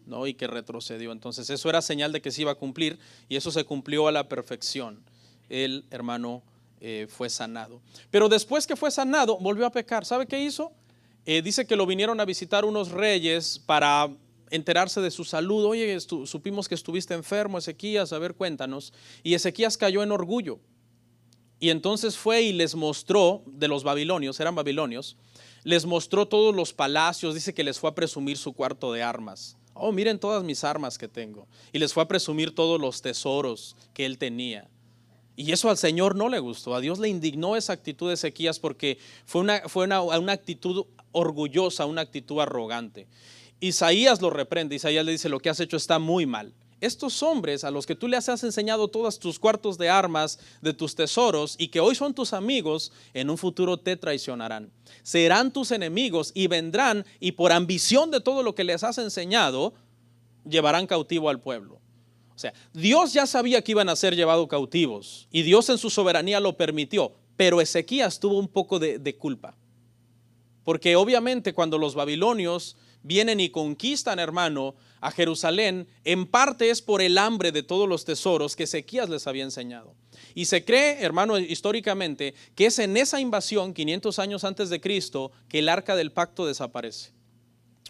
¿no? Y que retrocedió. Entonces eso era señal de que se iba a cumplir, y eso se cumplió a la perfección. El hermano fue sanado. Pero después que fue sanado, volvió a pecar. ¿Sabe qué hizo? Dice que lo vinieron a visitar unos reyes para enterarse de su salud. Oye, supimos que estuviste enfermo, Ezequías, a ver, cuéntanos. Y Ezequías cayó en orgullo. Y entonces fue y les mostró, de los babilonios, eran babilonios, les mostró todos los palacios. Dice que les fue a presumir su cuarto de armas. Oh, miren todas mis armas que tengo. Y les fue a presumir todos los tesoros que él tenía. Y eso al Señor no le gustó. A Dios le indignó esa actitud de Ezequías, porque fue una actitud orgullosa, una actitud arrogante. Isaías lo reprende. Isaías le dice, lo que has hecho está muy mal. Estos hombres a los que tú les has enseñado todos tus cuartos de armas, de tus tesoros, y que hoy son tus amigos, en un futuro te traicionarán. Serán tus enemigos y vendrán, y por ambición de todo lo que les has enseñado, llevarán cautivo al pueblo. O sea, Dios ya sabía que iban a ser llevados cautivos, y Dios en su soberanía lo permitió, pero Ezequías tuvo un poco de culpa. Porque obviamente cuando los babilonios vienen y conquistan, hermano, a Jerusalén, en parte es por el hambre de todos los tesoros que Ezequías les había enseñado. Y se cree, hermano, históricamente, que es en esa invasión, 500 años antes de Cristo, que el arca del pacto desaparece.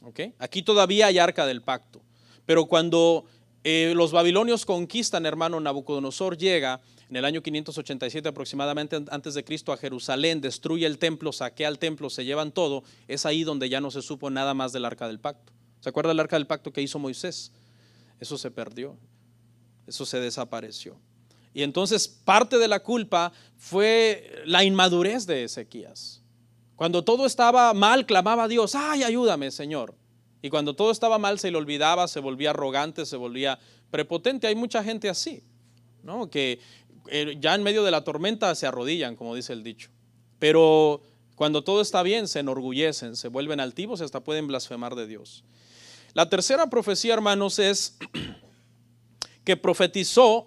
¿Okay? Aquí todavía hay arca del pacto. Pero cuando los babilonios conquistan, hermano, Nabucodonosor llega en el año 587 aproximadamente antes de Cristo a Jerusalén, destruye el templo, saquea el templo, se llevan todo. Es ahí donde ya no se supo nada más del arca del pacto. ¿Se acuerda del arca del pacto que hizo Moisés? Eso se perdió, eso se desapareció. Y entonces parte de la culpa fue la inmadurez de Ezequías. Cuando todo estaba mal, clamaba a Dios, ay, ayúdame, Señor. Y cuando todo estaba mal, se le olvidaba, se volvía arrogante, se volvía prepotente. Hay mucha gente así, ¿no? Que ya en medio de la tormenta se arrodillan, como dice el dicho. Pero cuando todo está bien, se enorgullecen, se vuelven altivos y hasta pueden blasfemar de Dios. La tercera profecía, hermanos, es que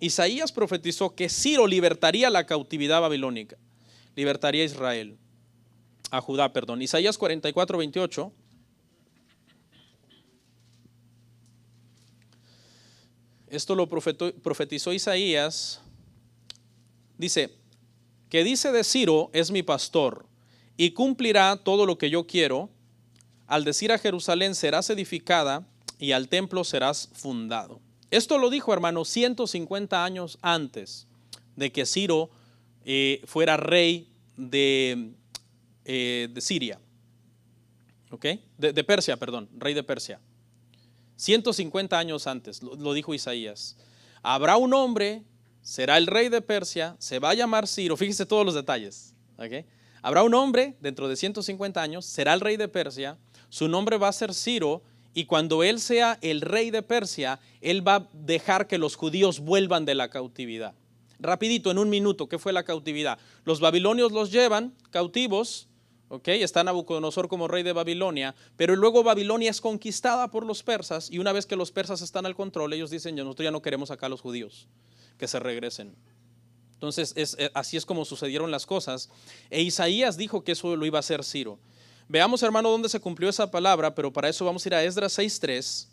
Isaías profetizó que Ciro libertaría la cautividad babilónica, libertaría a Israel, a Judá, perdón. Isaías 44, 28. Esto lo profetizó Isaías. Dice, que dice de Ciro, es mi pastor, y cumplirá todo lo que yo quiero. Al decir a Jerusalén, serás edificada, y al templo serás fundado. Esto lo dijo, hermano, 150 años antes de que Ciro fuera rey de Siria. ¿Ok? De Persia, perdón, rey de Persia. 150 años antes, lo dijo Isaías. Habrá un hombre, será el rey de Persia, se va a llamar Ciro. Fíjese todos los detalles. ¿Okay? Habrá un hombre dentro de 150 años, será el rey de Persia, su nombre va a ser Ciro, y cuando él sea el rey de Persia, él va a dejar que los judíos vuelvan de la cautividad. Rapidito, en un minuto, ¿qué fue la cautividad? Los babilonios los llevan cautivos. Okay, está Nabucodonosor como rey de Babilonia, pero luego Babilonia es conquistada por los persas, y una vez que los persas están al control, ellos dicen, nosotros ya no queremos acá a los judíos, que se regresen. Entonces así es como sucedieron las cosas, e Isaías dijo que eso lo iba a hacer Ciro. Veamos, hermano, dónde se cumplió esa palabra, pero para eso vamos a ir a Esdras 6:3.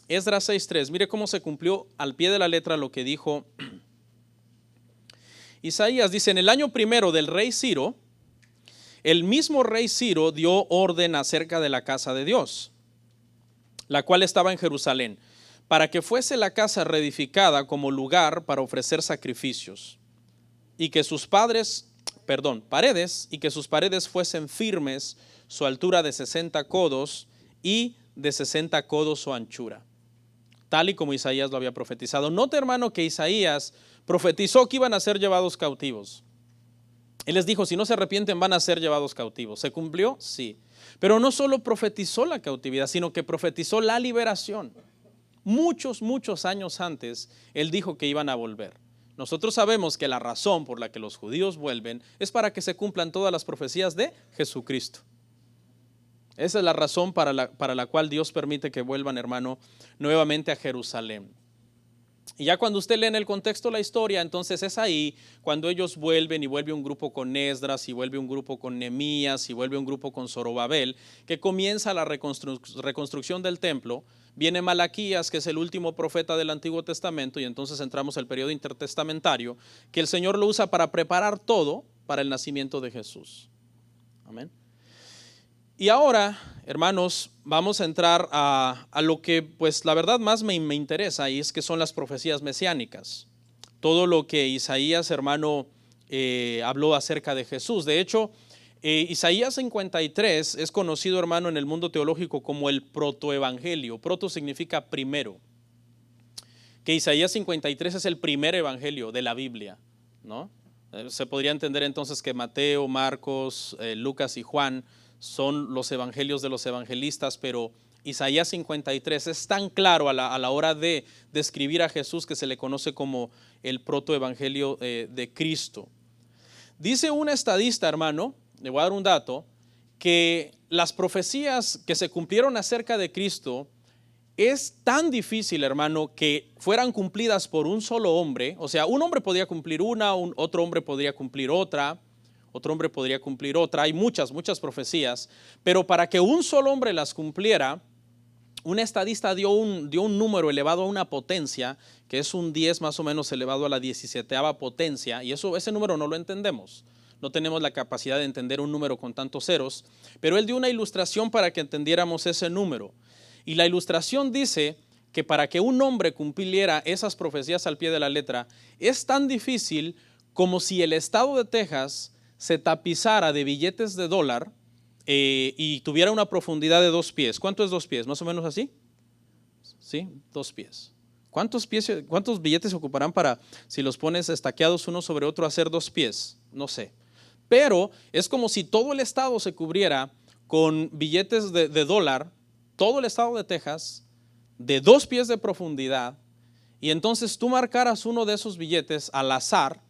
Esdras 6:3, mire cómo se cumplió al pie de la letra lo que dijo Isaías. Dice, en el año primero del rey Ciro, el mismo rey Ciro dio orden acerca de la casa de Dios, la cual estaba en Jerusalén, para que fuese la casa reedificada como lugar para ofrecer sacrificios, y que sus paredes, y que sus paredes fuesen firmes, su altura de 60 codos y de 60 codos su anchura, tal y como Isaías lo había profetizado. Note, hermano, que Isaías profetizó que iban a ser llevados cautivos. Él les dijo, si no se arrepienten van a ser llevados cautivos. ¿Se cumplió? Sí. Pero no solo profetizó la cautividad, sino que profetizó la liberación. Muchos años antes, él dijo que iban a volver. Nosotros sabemos que la razón por la que los judíos vuelven es para que se cumplan todas las profecías de Jesucristo. Esa es la razón para la cual Dios permite que vuelvan, hermano, nuevamente a Jerusalén. Y ya cuando usted lee en el contexto la historia, entonces es ahí cuando ellos vuelven, y vuelve un grupo con Esdras, y vuelve un grupo con Nehemías, y vuelve un grupo con Zorobabel, que comienza la reconstrucción del templo. Viene Malaquías, que es el último profeta del Antiguo Testamento, y entonces entramos al periodo intertestamentario, que el Señor lo usa para preparar todo para el nacimiento de Jesús. Amén. Y ahora, hermanos, vamos a entrar a lo que pues la verdad más me interesa, y es que son las profecías mesiánicas. Todo lo que Isaías, hermano, habló acerca de Jesús. De hecho, Isaías 53 es conocido, hermano, en el mundo teológico como el protoevangelio. Proto significa primero. Que Isaías 53 es el primer evangelio de la Biblia, ¿no? Se podría entender entonces que Mateo, Marcos, Lucas y Juan son los evangelios de los evangelistas, pero Isaías 53 es tan claro a la hora de describir a Jesús que se le conoce como el protoevangelio de Cristo. Dice un estadista, hermano, le voy a dar un dato, que las profecías que se cumplieron acerca de Cristo es tan difícil, hermano, que fueran cumplidas por un solo hombre. O sea, un hombre podía cumplir una, otro hombre podría cumplir otra, otro hombre podría cumplir otra. Hay muchas profecías, pero para que un solo hombre las cumpliera, un estadista dio un número elevado a una potencia, que es un 10 más o menos elevado a la 17ª potencia, y ese número no lo entendemos. No tenemos la capacidad de entender un número con tantos ceros, pero él dio una ilustración para que entendiéramos ese número. Y la ilustración dice que para que un hombre cumpliera esas profecías al pie de la letra, es tan difícil como si el estado de Texas se tapizara de billetes de dólar y tuviera una profundidad de 2 pies. ¿Cuánto es 2 pies? ¿Más o menos así? ¿Sí? 2 pies. ¿Cuántos billetes se ocuparán para, si los pones estaqueados uno sobre otro, hacer 2 pies? No sé. Pero es como si todo el estado se cubriera con billetes de dólar, todo el estado de Texas, de 2 pies de profundidad, y entonces tú marcaras uno de esos billetes al azar,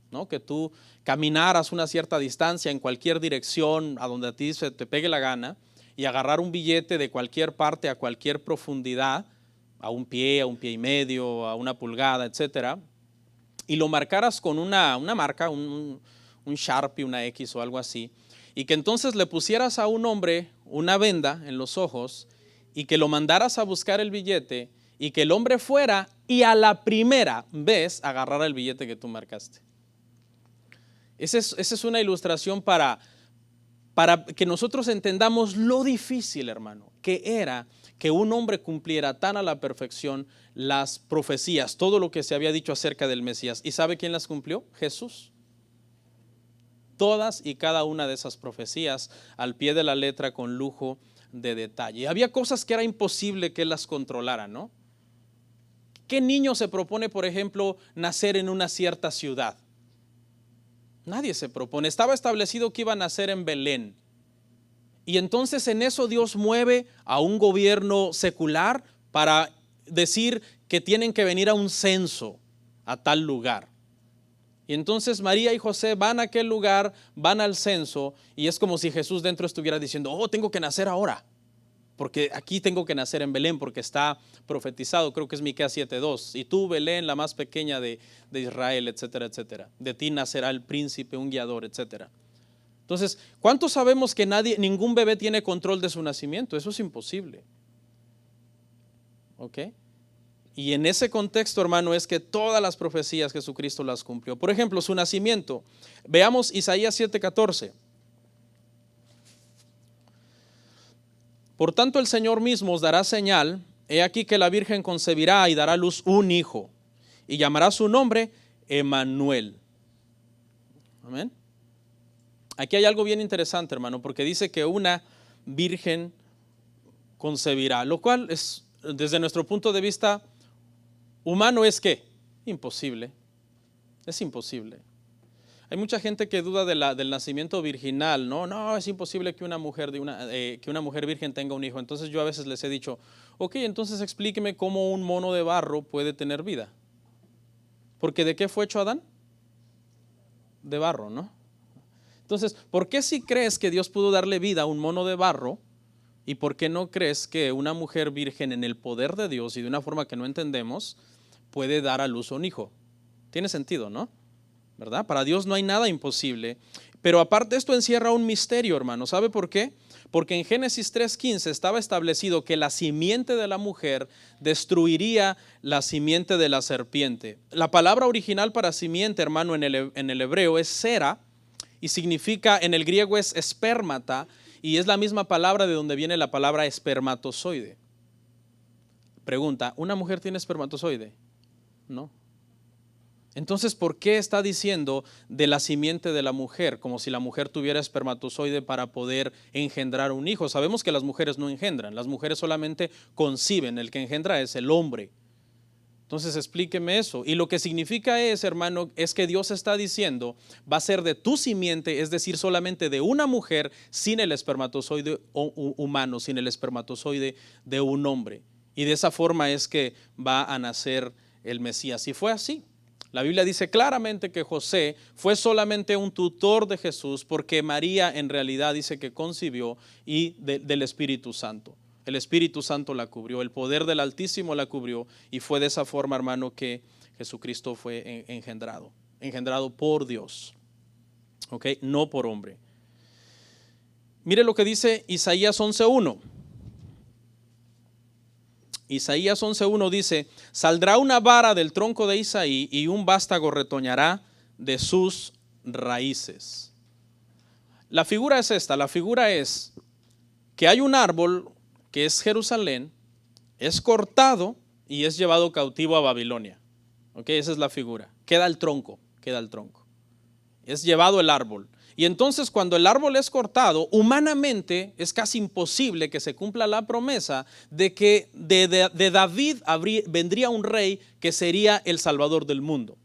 ¿no? Que tú caminaras una cierta distancia en cualquier dirección a donde a ti se te pegue la gana, y agarrar un billete de cualquier parte a cualquier profundidad, a un pie y medio, a 1 pulgada, etcétera, y lo marcaras con una marca, un Sharpie, una X o algo así, y que entonces le pusieras a un hombre una venda en los ojos y que lo mandaras a buscar el billete, y que el hombre fuera y a la primera vez agarrara el billete que tú marcaste. Esa es una ilustración para que nosotros entendamos lo difícil, hermano, que era que un hombre cumpliera tan a la perfección las profecías, todo lo que se había dicho acerca del Mesías. ¿Y sabe quién las cumplió? Jesús. Todas y cada una de esas profecías al pie de la letra, con lujo de detalle. Había cosas que era imposible que él las controlara, ¿no? ¿Qué niño se propone, por ejemplo, nacer en una cierta ciudad? Nadie se propone. Estaba establecido que iba a nacer en Belén. Y entonces en eso Dios mueve a un gobierno secular para decir que tienen que venir a un censo a tal lugar. Y entonces María y José van a aquel lugar, van al censo, y es como si Jesús dentro estuviera diciendo, tengo que nacer ahora, porque aquí tengo que nacer en Belén, porque está profetizado, creo que es Miqueas 7:2, y tú, Belén, la más pequeña de Israel, etcétera, etcétera, de ti nacerá el príncipe, un guiador, etcétera. Entonces, ¿cuántos sabemos que ningún bebé tiene control de su nacimiento? Eso es imposible. ¿Ok? Y en ese contexto, hermano, es que todas las profecías Jesucristo las cumplió. Por ejemplo, su nacimiento. Veamos Isaías 7:14. Por tanto, el Señor mismo os dará señal: he aquí que la Virgen concebirá y dará a luz un hijo, y llamará su nombre Emmanuel. Amén. Aquí hay algo bien interesante, hermano, porque dice que una virgen concebirá, lo cual es, desde nuestro punto de vista humano, es ¿qué? Imposible. Es imposible. Hay mucha gente que duda del nacimiento virginal, no, es imposible que una mujer virgen tenga un hijo. Entonces yo a veces les he dicho, ok, entonces explíqueme cómo un mono de barro puede tener vida. Porque ¿de qué fue hecho Adán? De barro, ¿no? Entonces, ¿por qué si crees que Dios pudo darle vida a un mono de barro? ¿Y por qué no crees que una mujer virgen en el poder de Dios y de una forma que no entendemos puede dar a luz a un hijo? Tiene sentido, ¿no? ¿Verdad? Para Dios no hay nada imposible. Pero aparte esto encierra un misterio, hermano. ¿Sabe por qué? Porque en Génesis 3:15 estaba establecido que la simiente de la mujer destruiría la simiente de la serpiente. La palabra original para simiente, hermano, en el hebreo es sera, y significa, en el griego es espermata, y es la misma palabra de donde viene la palabra espermatozoide. Pregunta, ¿una mujer tiene espermatozoide? No. Entonces, ¿por qué está diciendo de la simiente de la mujer? Como si la mujer tuviera espermatozoide para poder engendrar un hijo. Sabemos que las mujeres no engendran, las mujeres solamente conciben, el que engendra es el hombre. Entonces explíqueme eso. Y lo que significa es, hermano, es que Dios está diciendo, va a ser de tu simiente, es decir, solamente de una mujer sin el espermatozoide humano, sin el espermatozoide de un hombre. Y de esa forma es que va a nacer el Mesías. Y fue así. La Biblia dice claramente que José fue solamente un tutor de Jesús, porque María en realidad dice que concibió y del Espíritu Santo. El Espíritu Santo la cubrió, el poder del Altísimo la cubrió, y fue de esa forma, hermano, que Jesucristo fue engendrado por Dios, ¿ok? No por hombre. Mire lo que dice Isaías 11:1. Isaías 11:1 dice, saldrá una vara del tronco de Isaí y un vástago retoñará de sus raíces. La figura es esta, la figura es que hay un árbol que es Jerusalén, es cortado y es llevado cautivo a Babilonia. ¿Ok? Esa es la figura. Queda el tronco. Es llevado el árbol. Y entonces cuando el árbol es cortado, humanamente es casi imposible que se cumpla la promesa de que de David vendría un rey que sería el Salvador del mundo.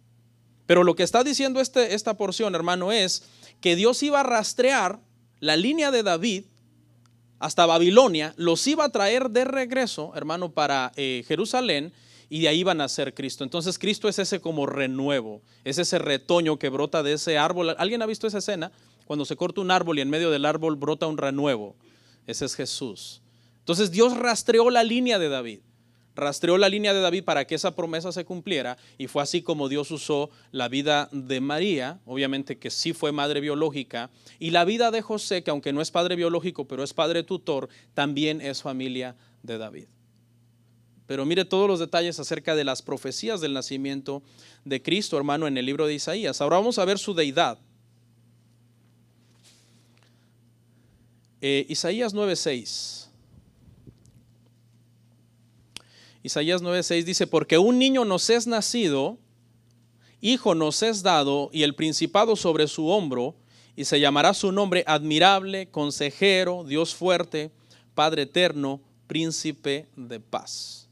Pero lo que está diciendo esta porción, hermano, es que Dios iba a rastrear la línea de David hasta Babilonia, los iba a traer de regreso, hermano, para Jerusalén, y de ahí van a ser Cristo. Entonces Cristo es ese como renuevo, es ese retoño que brota de ese árbol. ¿Alguien ha visto esa escena? Cuando se corta un árbol y en medio del árbol brota un renuevo. Ese es Jesús. Entonces Dios rastreó la línea de David. Para que esa promesa se cumpliera, y fue así como Dios usó la vida de María, obviamente que sí fue madre biológica, y la vida de José, que aunque no es padre biológico, pero es padre tutor, también es familia de David. Pero mire todos los detalles acerca de las profecías del nacimiento de Cristo, hermano, en el libro de Isaías. Ahora vamos a ver su deidad. Isaías 9:6. Isaías 9:6 dice, porque un niño nos es nacido, hijo nos es dado, y el principado sobre su hombro, y se llamará su nombre admirable, consejero, Dios fuerte, Padre eterno, príncipe de paz.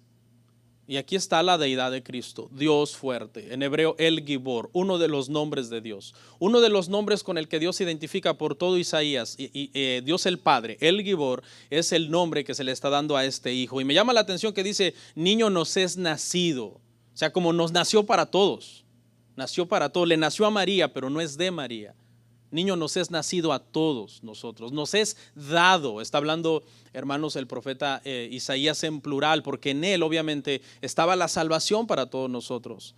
Y aquí está la deidad de Cristo, Dios fuerte, en hebreo El Gibor, uno de los nombres de Dios, uno de los nombres con el que Dios se identifica por todo Isaías, Dios el Padre, El Gibor, es el nombre que se le está dando a este hijo. Y me llama la atención que dice, niño nos es nacido, o sea, como nos nació para todos, le nació a María, pero no es de María. Niño nos es nacido a todos nosotros, nos es dado. Está hablando, hermanos, el profeta Isaías en plural, porque en él obviamente estaba la salvación para todos nosotros,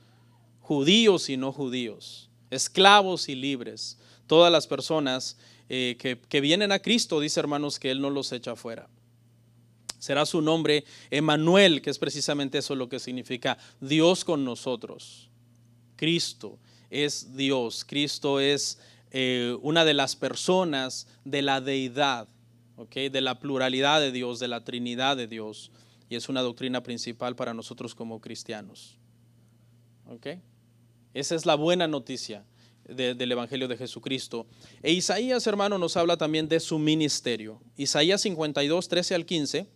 judíos y no judíos, esclavos y libres, todas las personas que vienen a Cristo, dice, hermanos, que él no los echa fuera. Será su nombre Emmanuel, que es precisamente eso lo que significa Dios con nosotros. Cristo es Dios, Cristo es una de las personas de la deidad, ¿okay? De la pluralidad de Dios, de la Trinidad de Dios. y es una doctrina principal para nosotros como cristianos. ¿Ok? Esa es la buena noticia del Evangelio de Jesucristo. E Isaías, hermano, nos habla también de su ministerio. Isaías 52, 13 al 15.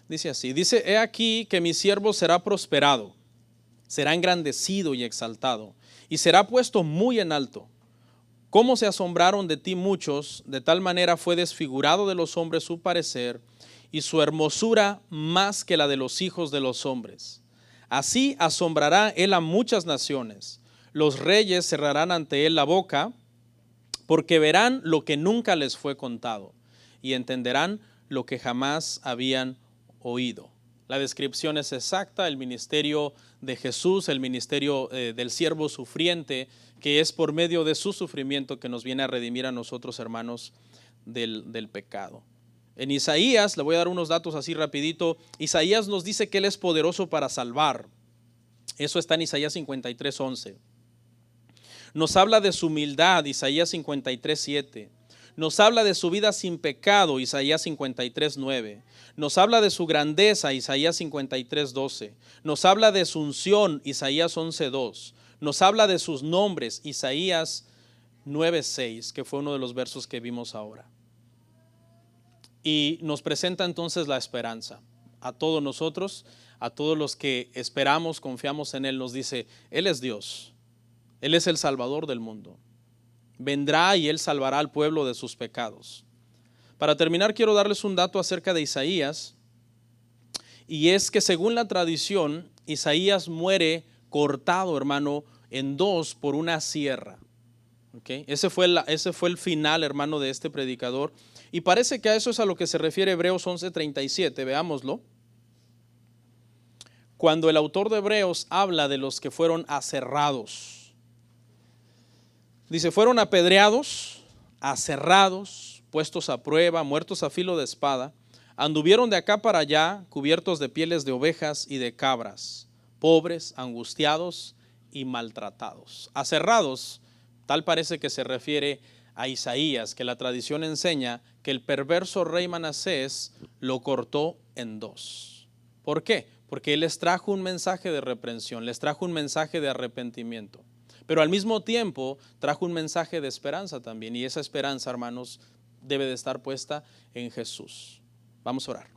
Dice así, dice, he aquí que mi siervo será prosperado, será engrandecido y exaltado, y será puesto muy en alto. Cómo se asombraron de ti muchos, de tal manera fue desfigurado de los hombres su parecer, y su hermosura más que la de los hijos de los hombres. Así asombrará él a muchas naciones, los reyes cerrarán ante él la boca, porque verán lo que nunca les fue contado, y entenderán lo que jamás habían oído. La descripción es exacta, el ministerio de Jesús, el ministerio del siervo sufriente, que es por medio de su sufrimiento que nos viene a redimir a nosotros, hermanos, del pecado. En Isaías, le voy a dar unos datos así rapidito, Isaías nos dice que Él es poderoso para salvar. Eso está en Isaías 53, 11. Nos habla de su humildad, Isaías 53, 7. Nos habla de su vida sin pecado, Isaías 53, 9. Nos habla de su grandeza, Isaías 53, 12. Nos habla de su unción, Isaías 11, 2. Nos habla de sus nombres, Isaías 9, 6, que fue uno de los versos que vimos ahora. Y nos presenta entonces la esperanza. A todos nosotros, a todos los que esperamos, confiamos en Él, nos dice, Él es Dios. Él es el Salvador del mundo. Vendrá y Él salvará al pueblo de sus pecados. Para terminar, quiero darles un dato acerca de Isaías, y es que según la tradición, Isaías muere cortado, hermano, en dos por una sierra. ¿Okay? Ese fue el final, hermano, de este predicador, y parece que a eso es a lo que se refiere Hebreos 11:37, veámoslo. Cuando el autor de Hebreos habla de los que fueron aserrados. Dice, fueron apedreados, aserrados, puestos a prueba, muertos a filo de espada, anduvieron de acá para allá, cubiertos de pieles de ovejas y de cabras, pobres, angustiados y maltratados. Aserrados, tal parece que se refiere a Isaías, que la tradición enseña que el perverso rey Manasés lo cortó en dos. ¿Por qué? Porque él les trajo un mensaje de reprensión, les trajo un mensaje de arrepentimiento. Pero al mismo tiempo trajo un mensaje de esperanza también, y esa esperanza, hermanos, debe de estar puesta en Jesús. Vamos a orar.